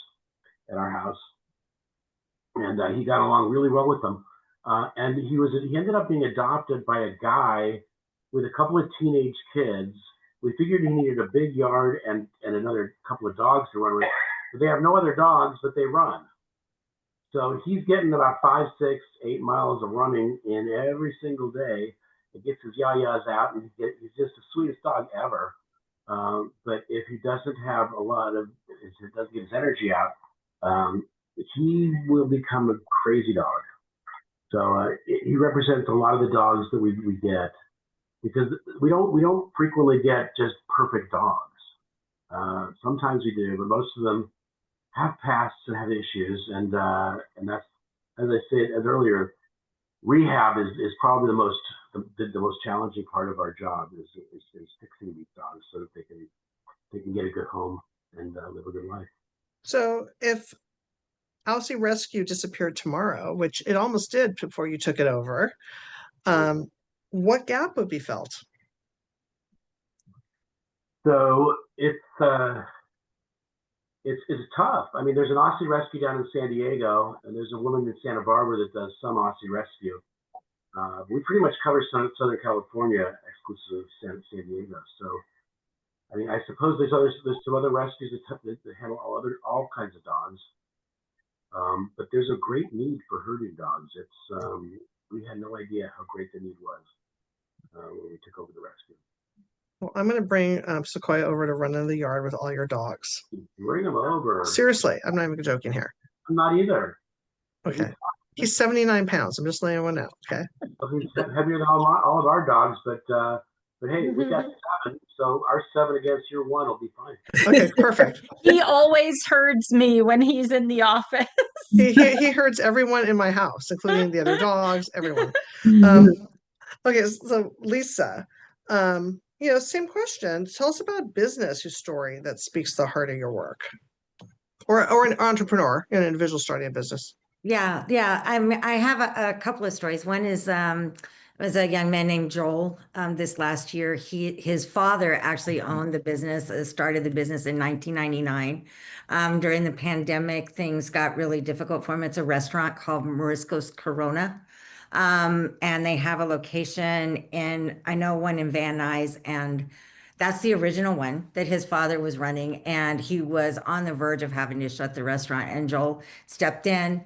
at our house, and he got along really well with them. And he ended up being adopted by a guy with a couple of teenage kids. We figured he needed a big yard and another couple of dogs to run with. But they have no other dogs, but they run. So he's getting about 5, 6, 8 miles of running in every single day. He gets his yayas out, and he's just the sweetest dog ever. But if he doesn't have if he doesn't get his energy out, he will become a crazy dog. So he represents a lot of the dogs that we get, because we don't frequently get just perfect dogs. Sometimes we do, but most of them have pasts and have issues, and that's, as I said earlier, rehab is probably the most challenging part of our job is fixing these dogs so that they can get a good home and live a good life.
So if Aussie Rescue disappeared tomorrow, which it almost did before you took it over. What gap would be felt?
So it's tough. I mean, there's an Aussie Rescue down in San Diego, and there's a woman in Santa Barbara that does some Aussie Rescue. We pretty much cover Southern California, exclusive of San Diego. So, I mean, I suppose there's some other rescues that handle all kinds of dogs. But there's a great need for herding dogs. We had no idea how great the need was when we took over the rescue.
Well, I'm going to bring Sequoia over to run in the yard with all your dogs.
Bring him over.
Seriously, I'm not even joking here.
I'm not either.
Okay. He's 79 pounds. I'm just letting everyone know. Okay.
Well, he's heavier than all of our dogs, but hey, we got 7, so our 7 against your 1 will be fine.
Okay, perfect.
He always herds me when he's in the office.
He herds everyone in my house, including the other dogs, everyone. Okay, so Lisa, same question. Tell us about a business, your story that speaks to the heart of your work, or an entrepreneur, an individual starting a business.
Yeah. I have a couple of stories. One is was a young man named Joel. This last year, his father actually owned the business, started the business in 1999. During the pandemic, things got really difficult for him. It's a restaurant called Morisco's Corona. And they have a location I know one in Van Nuys, and that's the original one that his father was running. And he was on the verge of having to shut the restaurant. And Joel stepped in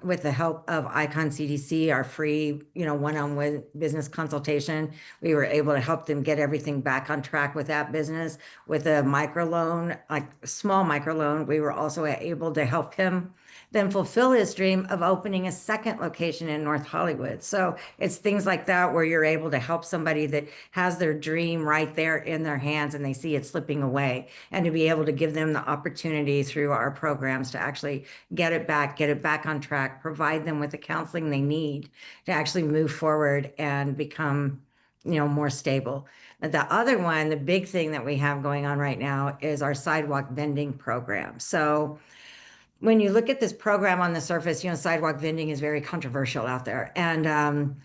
with the help of Icon CDC, our free, one-on-one business consultation. We were able to help them get everything back on track with that business with a microloan, like a small microloan. We were also able to help him then fulfill his dream of opening a second location in North Hollywood. So it's things like that where you're able to help somebody that has their dream right there in their hands and they see it slipping away, and to be able to give them the opportunity through our programs to actually get it back on track, provide them with the counseling they need to actually move forward and become, more stable. The other one, the big thing that we have going on right now is our sidewalk vending program. So when you look at this program on the surface, sidewalk vending is very controversial out there. And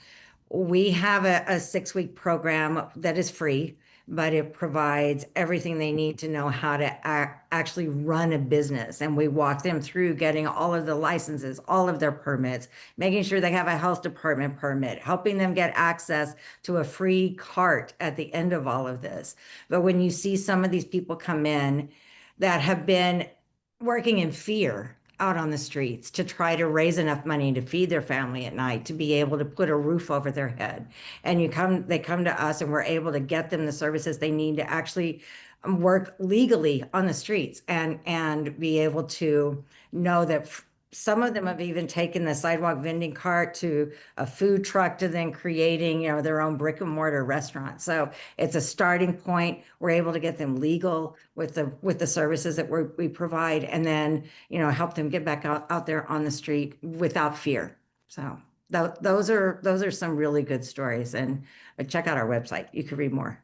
we have a 6-week program that is free, but it provides everything they need to know how to actually run a business. And we walk them through getting all of the licenses, all of their permits, making sure they have a health department permit, helping them get access to a free cart at the end of all of this. But when you see some of these people come in that have been working in fear out on the streets to try to raise enough money to feed their family at night, to be able to put a roof over their head. And they come to us and we're able to get them the services they need to actually work legally on the streets and be able to know that some of them have even taken the sidewalk vending cart to a food truck to then creating, their own brick and mortar restaurant. So it's a starting point. We're able to get them legal with the services that we provide, and then, help them get back out there on the street without fear. So those are some really good stories, and check out our website. You can read more.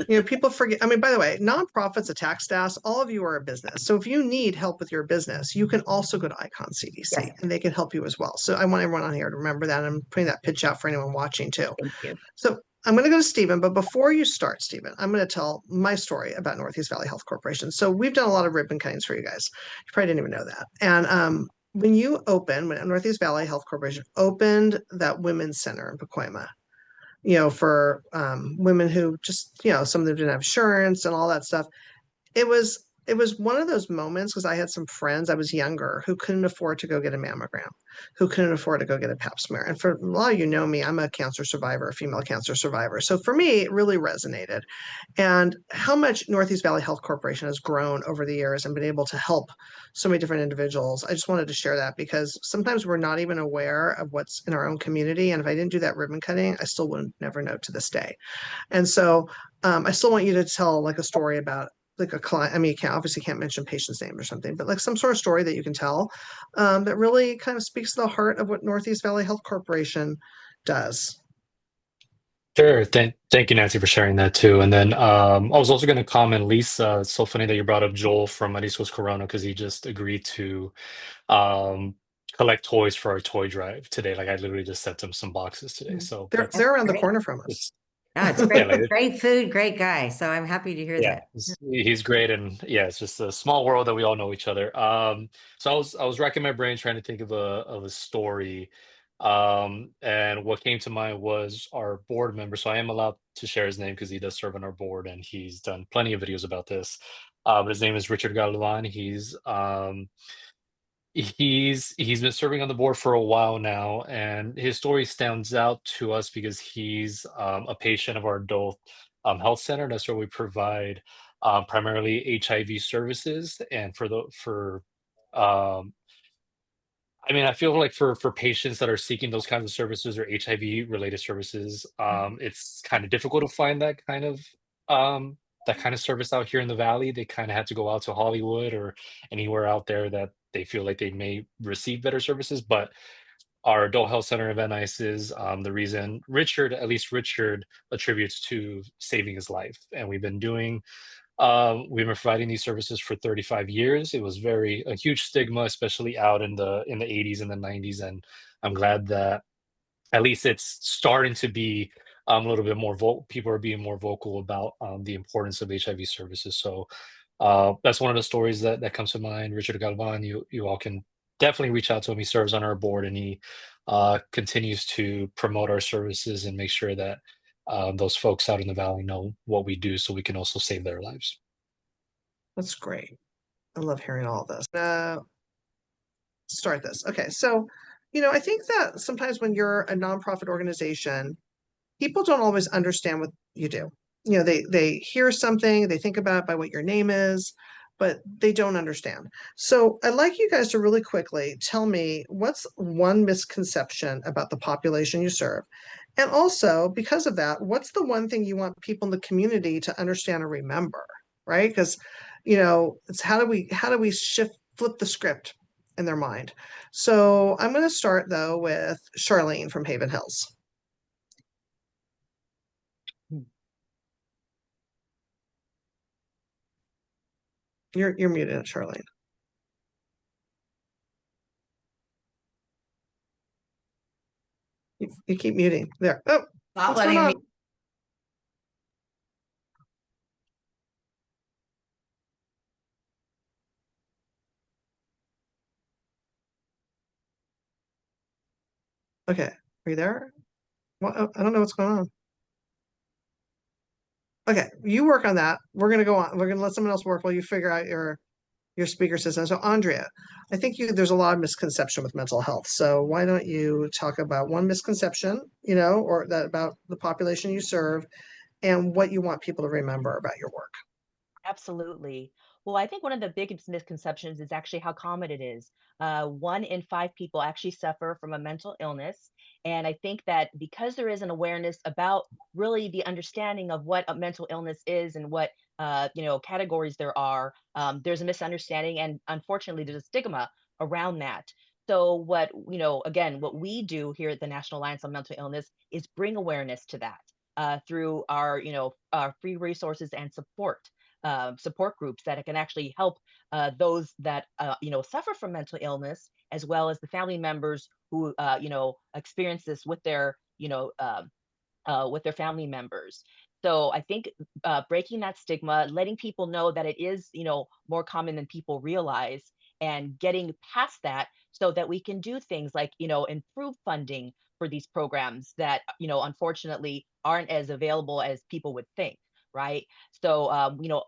People forget. I mean, by the way, nonprofits, a tax staff, all of you are a business. So if you need help with your business, you can also go to Icon CDC and they can help you as well. So I want everyone on here to remember that. I'm putting that pitch out for anyone watching too.
Thank you.
So I'm going to go to Stephen, but before you start, Stephen, I'm going to tell my story about Northeast Valley Health Corporation. So we've done a lot of ribbon cuttings for you guys. You probably didn't even know that. And when Northeast Valley Health Corporation opened that women's center in Pacoima, for women who just, some of them didn't have insurance and all that stuff. It was one of those moments, because I had some friends, I was younger, who couldn't afford to go get a mammogram, who couldn't afford to go get a pap smear. And for a lot of you know me, I'm a cancer survivor, a female cancer survivor. So for me, it really resonated. And how much Northeast Valley Health Corporation has grown over the years and been able to help so many different individuals. I just wanted to share that because sometimes we're not even aware of what's in our own community. And if I didn't do that ribbon cutting, I still would never know to this day. And so I still want you to tell like a story about like a client. I mean, you obviously can't mention patient's name or something, but like some sort of story that you can tell that really kind of speaks to the heart of what Northeast Valley Health Corporation does.
Sure. Thank you, Nancy, for sharing that too. And then I was also going to comment, Lisa, it's so funny that you brought up Joel from Mariscos Corona because he just agreed to um, collect toys for our toy drive today. Like I literally just sent him some boxes today. So
They're around the
great.
corner from us.
it's
No, it's
yeah,
great,
like
great food, great guy. So I'm happy to hear that.
he's great, and yeah, it's just a small world that we all know each other. So I was racking my brain trying to think of a story, and what came to mind was our board member. So I am allowed to share his name because he does serve on our board, and he's done plenty of videos about this. But his name is Richard Galvan. He's been serving on the board for a while now, and his story stands out to us because he's a patient of our adult health center. That's where we provide primarily HIV services, and um, I mean, I feel like for patients that are seeking those kinds of services or HIV related services, it's kind of difficult to find um, that kind of service out here in the Valley. They kind of have to go out to Hollywood or anywhere out there that they feel like they may receive better services. But our adult health center in Van Nuys is the reason at least Richard attributes to saving his life. And we've been providing these services for 35 years. It was a huge stigma, especially out in the 80s and the 90s. And I'm glad that at least it's starting to be a little bit more people are being more vocal about the importance of HIV services. So that's one of the stories that comes to mind. Richard Galvan, you all can definitely reach out to him. He serves on our board, and he continues to promote our services and make sure that those folks out in the Valley know what we do so we can also save their lives.
That's great. I love hearing all this. Start this. Okay, so I think that sometimes when you're a nonprofit organization, people don't always understand what you do. They hear something, they think about it by what your name is, but they don't understand. So I'd like you guys to really quickly tell me what's one misconception about the population you serve. And also, because of that, what's the one thing you want people in the community to understand and remember, right? Because, it's how do we flip the script in their mind? So I'm going to start though with Charlene from Haven Hills. You're muted, Charlene. You keep muting. There. Oh,
Not
what's going
letting
on?
me.
Okay, are you there? Well, I don't know what's going on. Okay, you work on that. We're gonna go on. We're gonna let someone else work while you figure out your speaker system. So Andrea, I think there's a lot of misconception with mental health. So why don't you talk about one misconception, or that about the population you serve and what you want people to remember about your work.
Absolutely. Well, I think one of the biggest misconceptions is actually how common it is. 1 in 5 people actually suffer from a mental illness. And I think that because there is an awareness about really the understanding of what a mental illness is and what categories there are, there's a misunderstanding, and unfortunately, there's a stigma around that. So again, what we do here at the National Alliance on Mental Illness is bring awareness to that through our free resources and support groups that can actually help those that suffer from mental illness, as well as the family members who experience this with their family members. So I think breaking that stigma, letting people know that it is, more common than people realize, and getting past that so that we can do things like, improve funding for these programs that, unfortunately aren't as available as people would think. Right. So,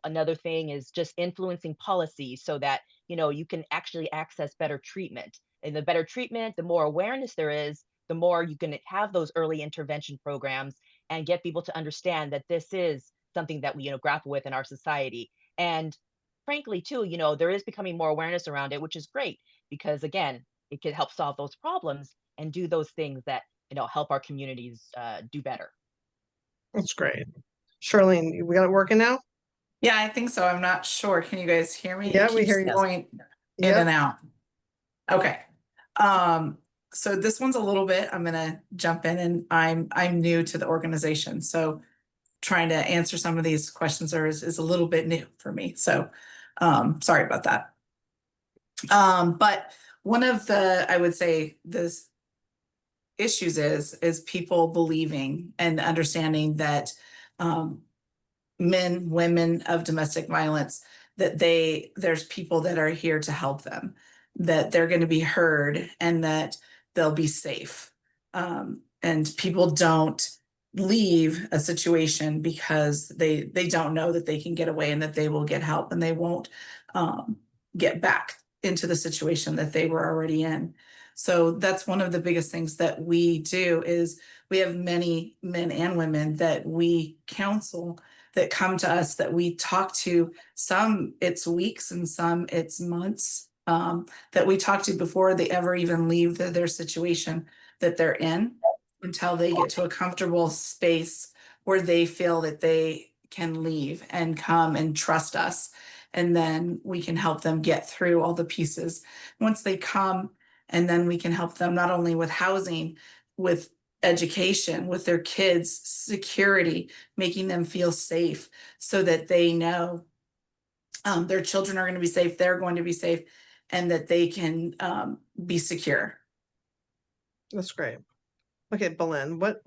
another thing is just influencing policy so that, you can actually access better treatment. And the better treatment, the more awareness there is, the more you can have those early intervention programs and get people to understand that this is something that we grapple with in our society. And frankly too, there is becoming more awareness around it, which is great, because again, it can help solve those problems and do those things that help our communities do better.
That's great. Charlene, we got it working now?
Yeah, I think so. I'm not sure. Can you guys hear me?
Yeah,
It
we
keeps
hear you.
going in
Yep.
and out. Okay. So this one's a little bit, I'm gonna jump in, and I'm new to the organization. So trying to answer some of these questions is a little bit new for me. So sorry about that. But one of the, I would say, this issues is people believing and understanding that men, women of domestic violence, that there's people that are here to help them, that they're going to be heard, and that they'll be safe. And people don't leave a situation because they don't know that they can get away and that they will get help, and they won't get back into the situation that they were already in. So that's one of the biggest things that we do is we have many men and women that we counsel, that come to us, that we talk to. Some it's weeks and some it's months, that we talk to before they ever even leave their situation that they're in, until they get to a comfortable space where they feel that they can leave and come and trust us. And then we can help them get through all the pieces. Once they come, and then we can help them not only with housing, with education, with their kids, security, making them feel safe so that they know their children are going to be safe, they're going to be safe, and that they can be secure.
That's great. Okay, Belen, what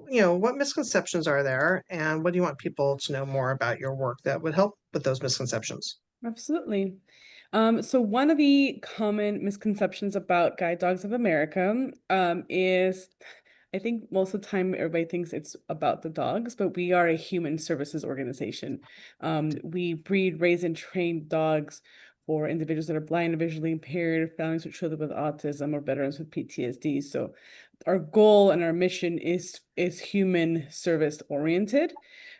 misconceptions are there, and what do you want people to know more about your work that would help with those misconceptions?
Absolutely. So one of the common misconceptions about Guide Dogs of America is, I think most of the time everybody thinks it's about the dogs, but we are a human services organization. We breed, raise, and train dogs for individuals that are blind or visually impaired, families with children with autism, or veterans with PTSD. So our goal and our mission is human service oriented.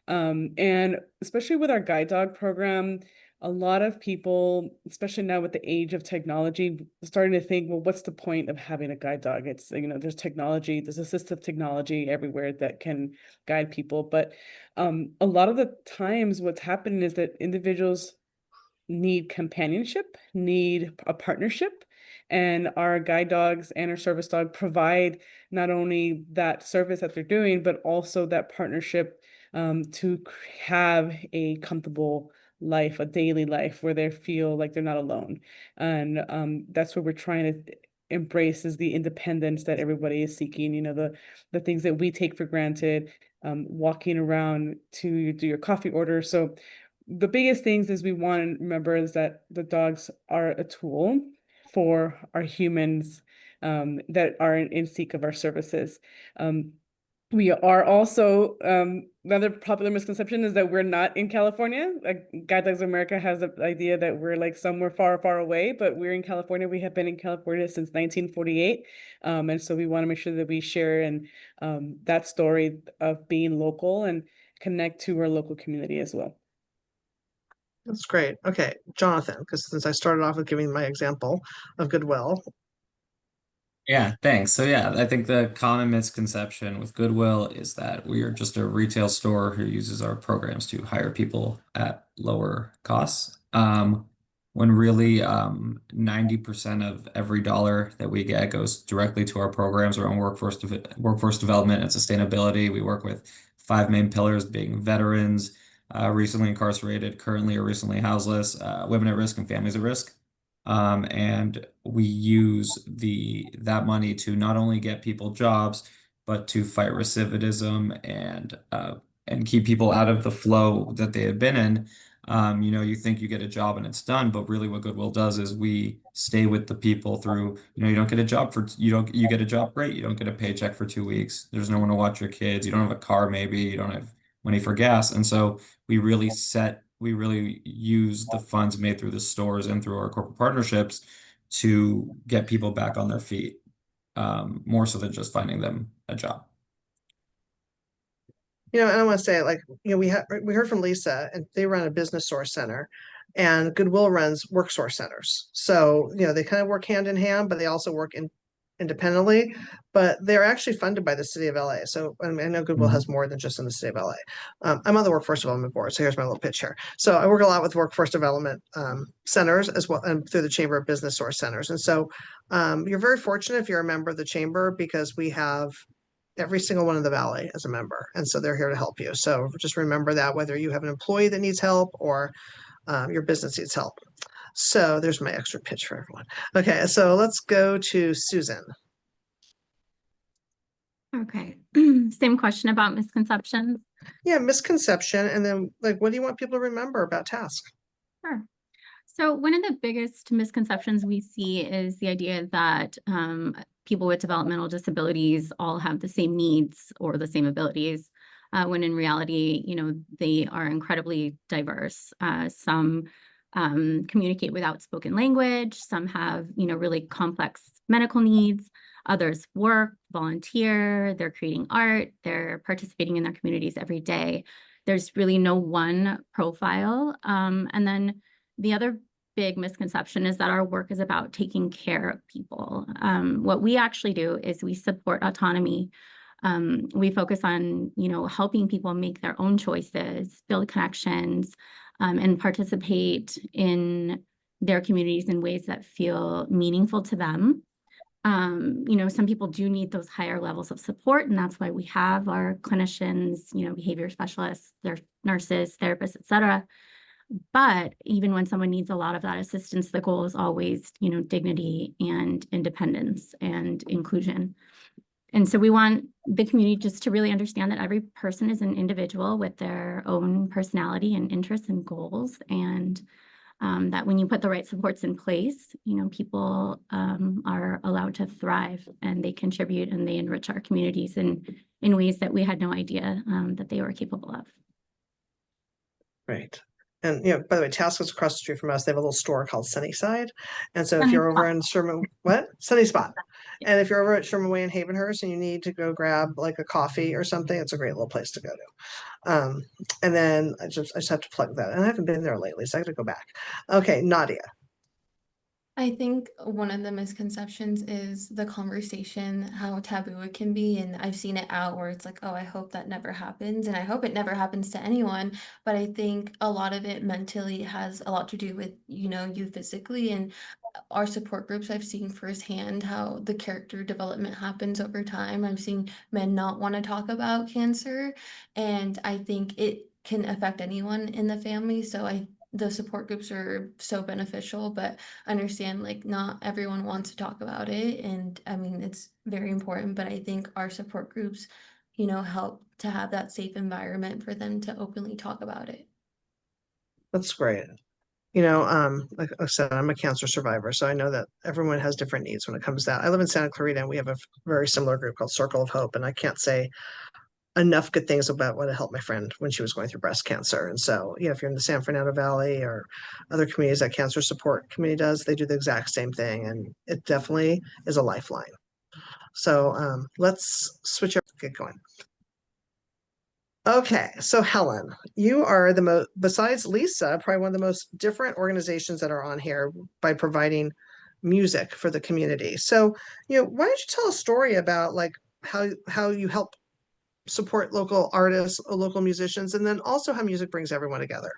And especially with our guide dog program, a lot of people, especially now with the age of technology, starting to think, well, what's the point of having a guide dog? It's, there's technology, there's assistive technology everywhere that can guide people. But a lot of the times what's happening is that individuals need companionship, need a partnership. And our guide dogs and our service dog provide not only that service that they're doing, but also that partnership to have a comfortable life, a daily life where they feel like they're not alone. And that's what we're trying to embrace, is the independence that everybody is seeking, the things that we take for granted, walking around to do your coffee order. So the biggest things is we want to remember is that the dogs are a tool for our humans that are in seek of our services. We are also, another popular misconception is that we're not in California. Like Guide Dogs of America has the idea that we're like somewhere far, far away, but we're in California. We have been in California since 1948. And so we want to make sure that we share and that story of being local and connect to our local community as well.
That's great. Okay, Jonathan, because since I started off with giving my example of Goodwill.
Yeah, thanks. So yeah, I think the common misconception with Goodwill is that we are just a retail store who uses our programs to hire people at lower costs. When really 90% of every dollar that we get goes directly to our programs around workforce development and sustainability. We work with 5 main pillars, being veterans, recently incarcerated, currently or recently houseless, women at risk, and families at risk. And we use that money to not only get people jobs, but to fight recidivism and keep people out of the flow that they have been in. You think you get a job and it's done, but really what Goodwill does is we stay with the people through, you don't get a job you get a job, great. You don't get a paycheck for 2 weeks. There's no one to watch your kids. You don't have a car, maybe you don't have money for gas. And so we really use the funds made through the stores and through our corporate partnerships to get people back on their feet, more so than just finding them a job.
And I want to say, we heard from Lisa, and they run a business source center, and Goodwill runs work source centers. So, they kind of work hand in hand, but they also work independently, but they're actually funded by the city of LA. So I know Goodwill
Mhm.
has more than just in the city of LA. I'm on the Workforce Development Board, so here's my little pitch here. So I work a lot with workforce development centers as well, and through the Chamber of Business Source Centers. And so you're very fortunate if you're a member of the chamber, because we have every single one in the Valley as a member. And so they're here to help you. So just remember that, whether you have an employee that needs help or your business needs help. So there's my extra pitch for everyone. Okay, so let's go to Susan.
Okay, same question about misconceptions.
Yeah, misconception. And then, like, what do you want people to remember about task?
Sure. So one of the biggest misconceptions we see is the idea that people with developmental disabilities all have the same needs or the same abilities, when in reality, they are incredibly diverse. Some communicate without spoken language, some have, really complex medical needs, others work, volunteer, they're creating art, they're participating in their communities every day. There's really no one profile. And then the other big misconception is that our work is about taking care of people. What we actually do is we support autonomy. We focus on, helping people make their own choices, build connections, and participate in their communities in ways that feel meaningful to them. Some people do need those higher levels of support, and that's why we have our clinicians, behavior specialists, their nurses, therapists, et cetera. But even when someone needs a lot of that assistance, the goal is always, dignity and independence and inclusion. And so we want the community just to really understand that every person is an individual with their own personality and interests and goals. And that when you put the right supports in place, people are allowed to thrive, and they contribute and they enrich our communities in ways that we had no idea that they were capable of.
Right. And, by the way, Task is across the street from us. They have a little store called Sunnyside. And so if you're over in Sherman, what? Sunny Spot. And if you're over at Sherman Way in Havenhurst and you need to go grab like a coffee or something, it's a great little place to go to. And then I just have to plug that. And I haven't been there lately, so I have to go back. Okay, Nadia.
I think one of the misconceptions is the conversation, how taboo it can be. And I've seen it out where it's like, oh, I hope that never happens. And I hope it never happens to anyone. But I think a lot of it mentally has a lot to do with, you physically. And our support groups, I've seen firsthand how the character development happens over time. I've seen men not want to talk about cancer. And I think it can affect anyone in the family. So the support groups are so beneficial, but understand like not everyone wants to talk about it. And I mean, it's very important, but I think our support groups, help to have that safe environment for them to openly talk about it.
That's great. Like I said, I'm a cancer survivor, so I know that everyone has different needs when it comes to that. I live in Santa Clarita, and we have a very similar group called Circle of Hope, and I can't say enough good things about what it helped my friend when she was going through breast cancer. And so, if you're in the San Fernando Valley or other communities that Cancer Support Committee does, they do the exact same thing, and it definitely is a lifeline. So let's switch up, get going. Okay, so Helen, you are the most, besides Lisa, probably one of the most different organizations that are on here by providing music for the community. So, why don't you tell a story about like how you help support local artists, local musicians, and then also how music brings everyone together?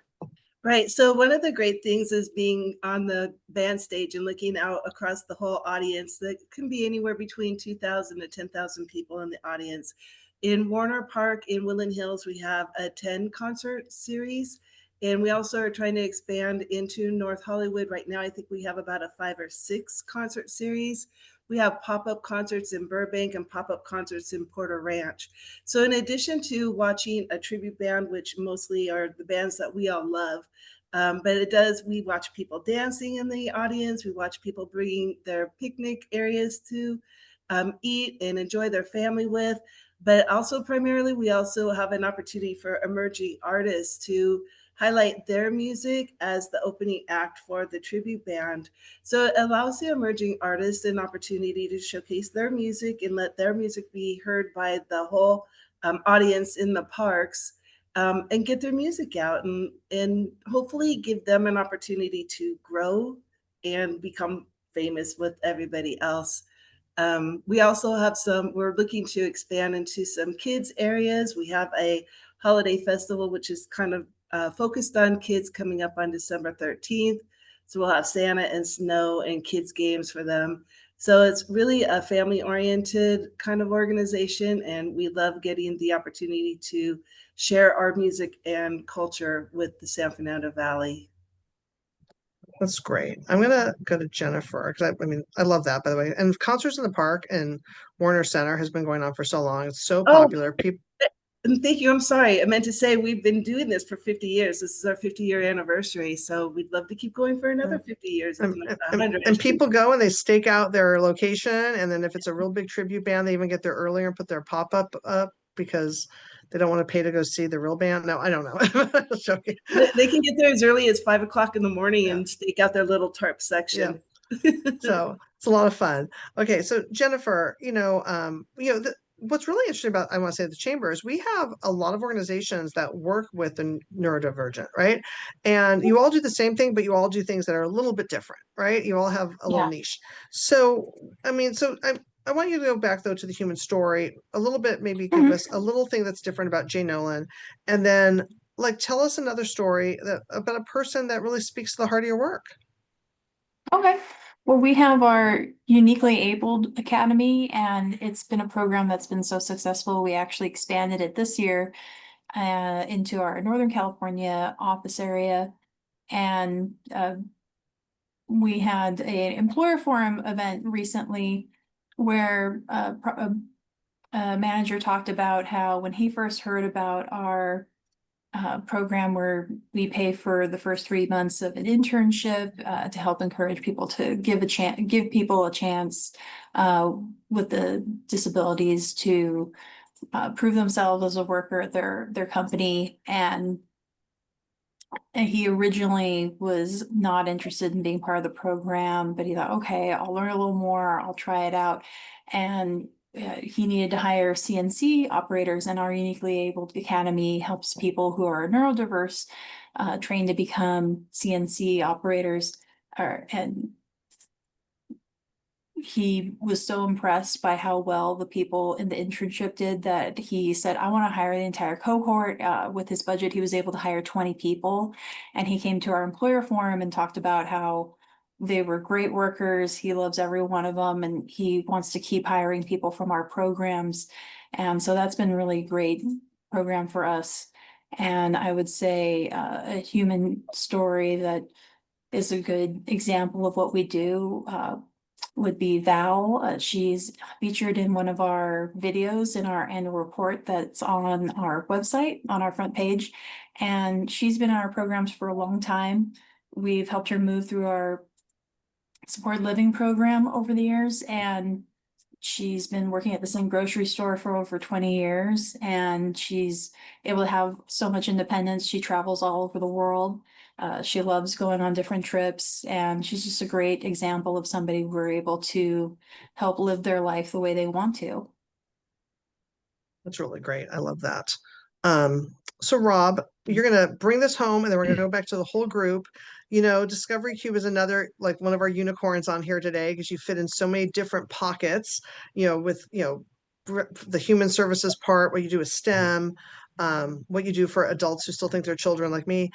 Right. So one of the great things is being on the band stage and looking out across the whole audience. That can be anywhere between 2,000 to 10,000 people in the audience. In Warner Park in Woodland Hills, we have a 10 concert series. And we also are trying to expand into North Hollywood. Right now, I think we have about a 5 or 6 concert series. We have pop-up concerts in Burbank and pop-up concerts in Porter Ranch. So in addition to watching a tribute band, which mostly are the bands that we all love, but we watch people dancing in the audience. We watch people bringing their picnic areas to eat and enjoy their family with. But also primarily, we also have an opportunity for emerging artists to highlight their music as the opening act for the tribute band. So it allows the emerging artists an opportunity to showcase their music and let their music be heard by the whole audience in the parks, and get their music out and hopefully give them an opportunity to grow and become famous with everybody else. We also have we're looking to expand into some kids areas. We have a holiday festival, which is kind of focused on kids coming up on December 13th. So we'll have Santa and snow and kids games for them. So it's really a family oriented kind of organization. And we love getting the opportunity to share our music and culture with the San Fernando Valley.
That's great. I'm gonna go to Jennifer because I mean I love that, by the way. And Concerts in the Park and Warner Center has been going on for so long. It's so popular. People.
And thank you. I'm sorry. I meant to say we've been doing this for 50 years. This is our 50-year anniversary. So we'd love to keep going for another 50 years.
And people go and they stake out their location. And then if it's a real big tribute band, they even get there earlier and put their pop-up up because they don't want to pay to go see the real band. No, I don't know.
They can get there as early as 5 o'clock in the morning and stake out their little tarp section.
Yeah. So it's a lot of fun. Okay, so Jennifer, what's really interesting about, I want to say, the chamber is we have a lot of organizations that work with the neurodivergent, right? And you all do the same thing, but you all do things that are a little bit different, right? You all have a little niche. So, I mean, I want you to go back though to the human story a little bit, maybe give us a little thing that's different about Jay Nolan, and then like tell us another story about a person that really speaks to the heart of your work.
Okay. Well, we have our Uniquely Abled Academy, and it's been a program that's been so successful. We actually expanded it this year into our Northern California office area. And we had an employer forum event recently where a manager talked about how when he first heard about our program where we pay for the first 3 months of an internship to help encourage people to give people a chance with the disabilities to prove themselves as a worker at their company. And he originally was not interested in being part of the program, but he thought, okay, I'll learn a little more, I'll try it out. And he needed to hire CNC operators, and our Uniquely Abled Academy helps people who are neurodiverse train to become CNC operators. And he was so impressed by how well the people in the internship did that he said, I want to hire the entire cohort. With his budget, he was able to hire 20 people. And he came to our employer forum and talked about how they were great workers. He loves every one of them, and he wants to keep hiring people from our programs. And so that's been really great program for us. And I would say a human story that is a good example of what we do would be Val. She's featured in one of our videos in our annual report that's on our website, on our front page. And she's been in our programs for a long time. We've helped her move through our supported living program over the years, and she's been working at the same grocery store for over 20 years, and she's able to have so much independence. She travels all over the world. She loves going on different trips, and she's just a great example of somebody who we're able to help live their life the way they want to.
That's really great. I love that. So Rob, you're going to bring this home, and then we're going to go back to the whole group. Discovery Cube is another, like, one of our unicorns on here today because you fit in so many different pockets, with, the human services part, what you do with STEM, what you do for adults who still think they're children like me.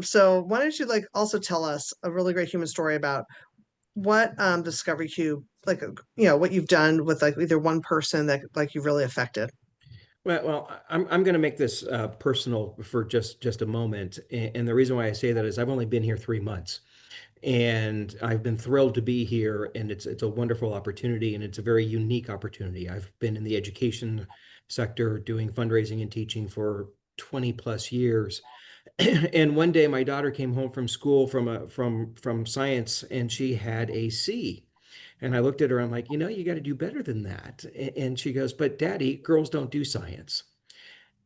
So why don't you also tell us a really great human story about what Discovery Cube, what you've done with either one person that you've really affected.
Well, I'm going to make this personal for just a moment, and the reason why I say that is I've only been here 3 months, and I've been thrilled to be here, and it's a wonderful opportunity, and it's a very unique opportunity. I've been in the education sector doing fundraising and teaching for 20 plus years, and one day my daughter came home from school from science, and she had a C. And I looked at her, I'm like, you got to do better than that. And she goes, but Daddy, girls don't do science.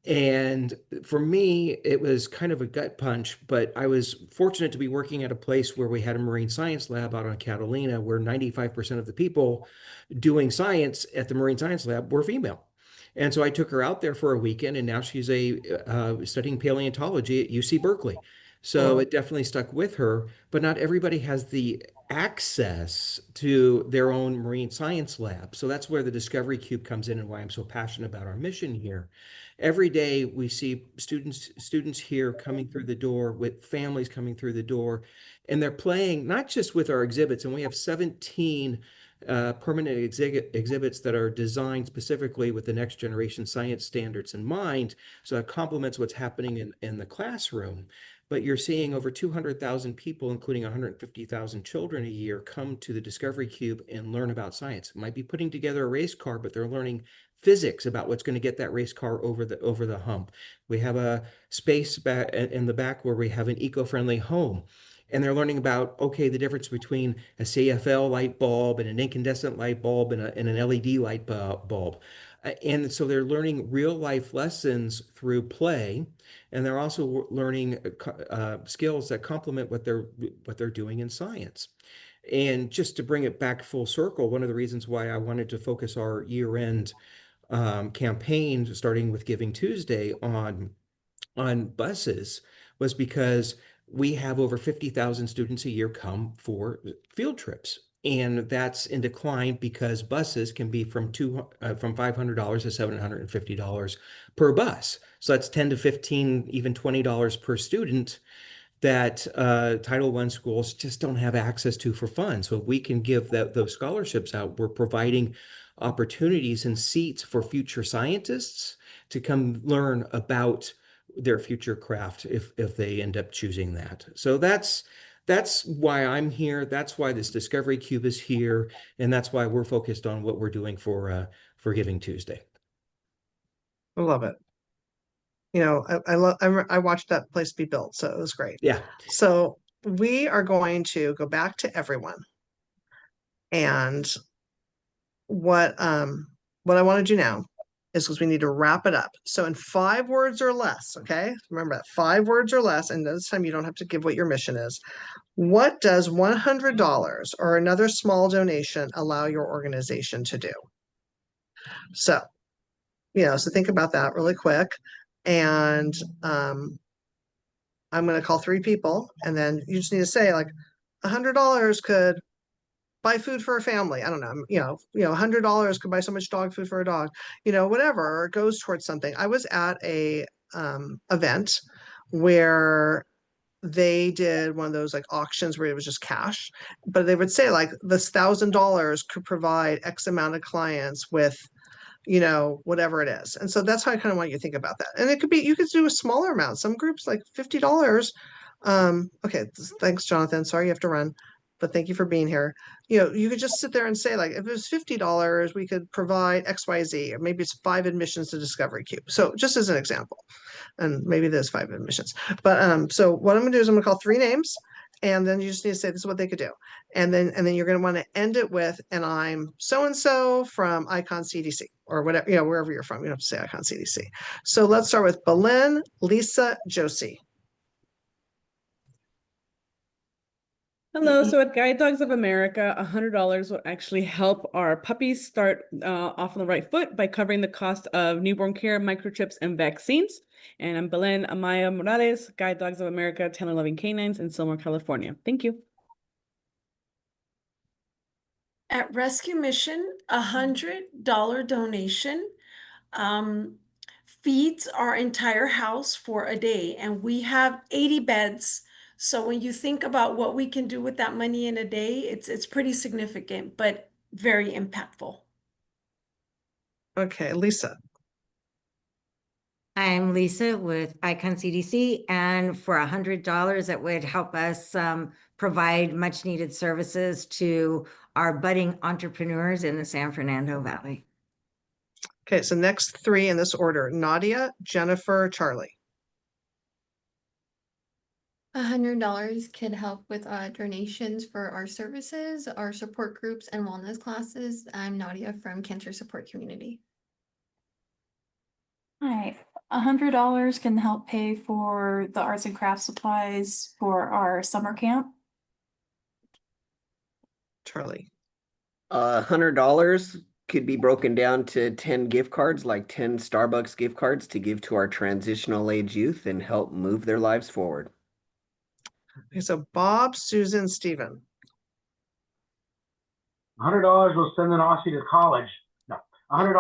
And for me, it was kind of a gut punch, but I was fortunate to be working at a place where we had a marine science lab out on Catalina, where 95% of the people doing science at the marine science lab were female. And so I took her out there for a weekend, and now she's studying paleontology at UC Berkeley. So it definitely stuck with her, but not everybody has the access to their own marine science lab. So that's where the Discovery Cube comes in and why I'm so passionate about our mission here. Every day we see students here coming through the door with families coming through the door, and they're playing not just with our exhibits, and we have 17 permanent exhibits that are designed specifically with the next generation science standards in mind. So it complements what's happening in the classroom. But you're seeing over 200,000 people, including 150,000 children a year, come to the Discovery Cube and learn about science. Might be putting together a race car, but they're learning physics about what's going to get that race car over the hump. We have a space back in the back where we have an eco-friendly home. And they're learning about, okay, the difference between a CFL light bulb and an incandescent light bulb and an LED light bulb. And so they're learning real life lessons through play, and they're also learning skills that complement what they're doing in science. And just to bring it back full circle, one of the reasons why I wanted to focus our year-end campaign, starting with Giving Tuesday, on buses was because we have over 50,000 students a year come for field trips. And that's in decline because buses can be from $500 to $750 per bus. So that's 10 to 15, even $20 per student that Title I schools just don't have access to for fun. So if we can give those scholarships out, we're providing opportunities and seats for future scientists to come learn about their future craft if they end up choosing that. So that's why I'm here. That's why this Discovery Cube is here, and that's why we're focused on what we're doing for Giving Tuesday.
I love it. You know, I watched that place be built, so it was great.
Yeah.
So we are going to go back to everyone, and what I want to do now is because we need to wrap it up. So in 5 words or less, okay? Remember that 5 words or less, and this time you don't have to give what your mission is. What does $100 or another small donation allow your organization to do? So, so think about that really quick. And I'm going to call 3 people, and then you just need to say like $100 could buy food for a family. I don't know, $100 could buy so much dog food for a dog, whatever, or it goes towards something. I was at a event where they did one of those like auctions where it was just cash, but they would say like this $1,000 could provide X amount of clients with whatever it is. And so that's how I kind of want you to think about that. And it could be, you could do a smaller amount. Some groups like $50. Okay, thanks, Jonathan. Sorry you have to run, but thank you for being here. You could just sit there and say like, if it was $50, we could provide XYZ, or maybe it's 5 admissions to Discovery Cube. So just as an example, and maybe there's 5 admissions. But so what I'm gonna do is I'm gonna call 3 names, and then you just need to say this is what they could do. And then you're going to want to end it with, and I'm so-and-so from Icon CDC or whatever, wherever you're from. You don't have to say Icon CDC. So let's start with Belen, Lisa, Josie.
Hello. So at Guide Dogs of America, $100 will actually help our puppies start off on the right foot by covering the cost of newborn care, microchips, and vaccines. And I'm Belen Amaya Morales, Guide Dogs of America, 10 and 11 Canines in Silmar, California. Thank you.
At Rescue Mission, $100 donation feeds our entire house for a day, and we have 80 beds. So when you think about what we can do with that money in a day, it's pretty significant, but very impactful.
Okay, Lisa.
I'm Lisa with Icon CDC, and for $100, that would help us provide much needed services to our budding entrepreneurs in the San Fernando Valley.
Okay, so next 3 in this order: Nadia, Jennifer, Charlie.
$100 could help with donations for our services, our support groups, and wellness classes. I'm Nadia from Cancer Support Community.
Hi, $100 can help pay for the arts and crafts supplies for our summer camp.
Charlie.
$100 could be broken down to 10 gift cards, like 10 Starbucks gift cards to give to our transitional age youth and help move their lives forward.
Okay, so Bob, Susan, Stephen.
$100 will send an Aussie to college. No, $100.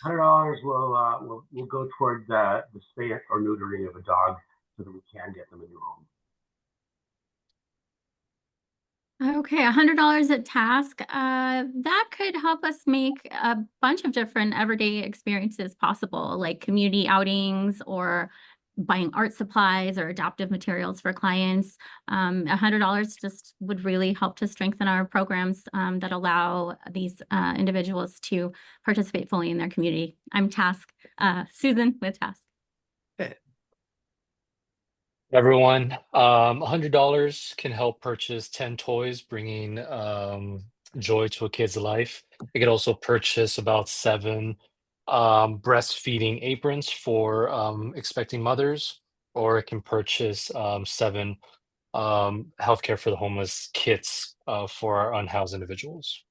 $100 will go toward the spay or neutering of a dog so that we can get them a new home.
Okay, $100 at task. That could help us make a bunch of different everyday experiences possible, like community outings or buying art supplies or adaptive materials for clients. $100 just would really help to strengthen our programs that allow these individuals to participate fully in their community. I'm Susan with Task.
Okay.
Everyone, $100 can help purchase 10 toys, bringing joy to a kid's life. It could also purchase about 7 breastfeeding aprons for expecting mothers, or it can purchase 7 healthcare for the homeless kits for our unhoused individuals.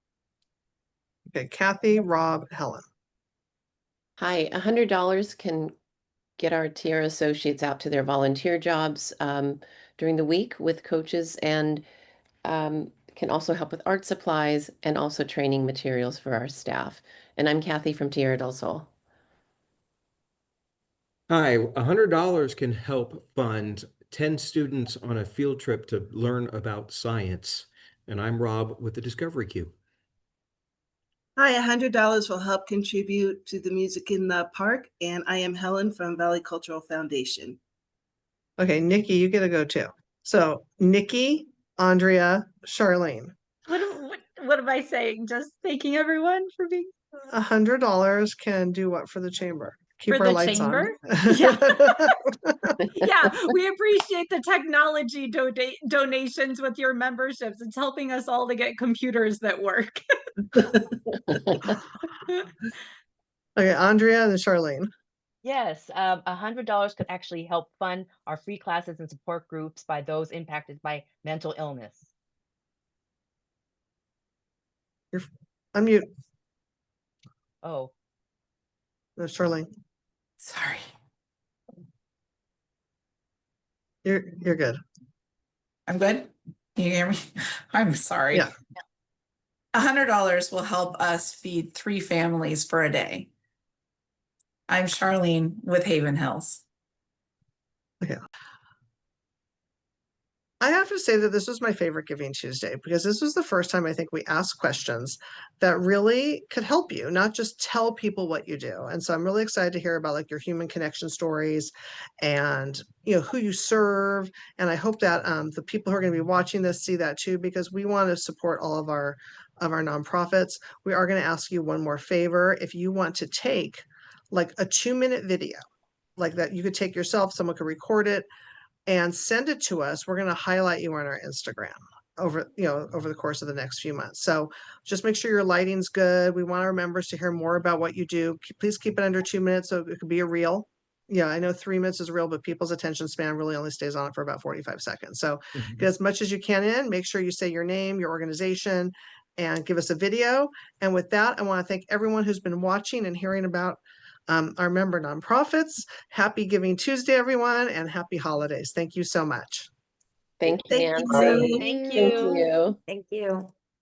Okay, Kathy, Rob, Helen.
Hi, $100 can get our TR associates out to their volunteer jobs during the week with coaches, and can also help with art supplies and also training materials for our staff. And I'm Kathy from Tierra del Sol.
Hi, $100 can help fund 10 students on a field trip to learn about science. And I'm Rob with the Discovery Queue.
Hi, $100 will help contribute to the music in the park. And I am Helen from Valley Cultural Foundation.
Okay, Nikki, you get to go too. So Nikki, Andrea, Charlene.
What am I saying? Just thanking everyone for being
$100 can do what for the chamber? Keep
for
our
the
lights
chamber.
on.
Yeah. Yeah, we appreciate the technology donations with your memberships. It's helping us all to get computers that work.
Okay, Andrea and Charlene.
Yes, $100 could actually help fund our free classes and support groups by those impacted by mental illness.
You're unmute.
Oh,
No, Charlene.
Sorry.
You're good.
I'm good. Can you hear me? I'm sorry.
Yeah.
$100 will help us feed 3 families for a day. I'm Charlene with Haven Hills.
Okay. I have to say that this was my favorite Giving Tuesday because this was the first time I think we asked questions that really could help you, not just tell people what you do. And so I'm really excited to hear about like your human connection stories and who you serve. And I hope that the people who are going to be watching this see that too, because we want to support all of our nonprofits. We are going to ask you one more favor. If you want to take like a 2-minute video like that, you could take yourself, someone could record it and send it to us. We're going to highlight you on our Instagram over the course of the next few months. So just make sure your lighting's good. We want our members to hear more about what you do. Please keep it under 2 minutes so it could be a reel. Yeah, I know 3 minutes is real, but people's attention span really only stays on it for about 45 seconds. So get as much as you can in. Make sure you say your name, your organization, and give us a video. And with that, I want to thank everyone who's been watching and hearing about our member nonprofits. Happy Giving Tuesday, everyone, and happy holidays. Thank you so much.
Thank you,
Thank
Nancy.
you.
thank
Thank
you.
you.
Thank you.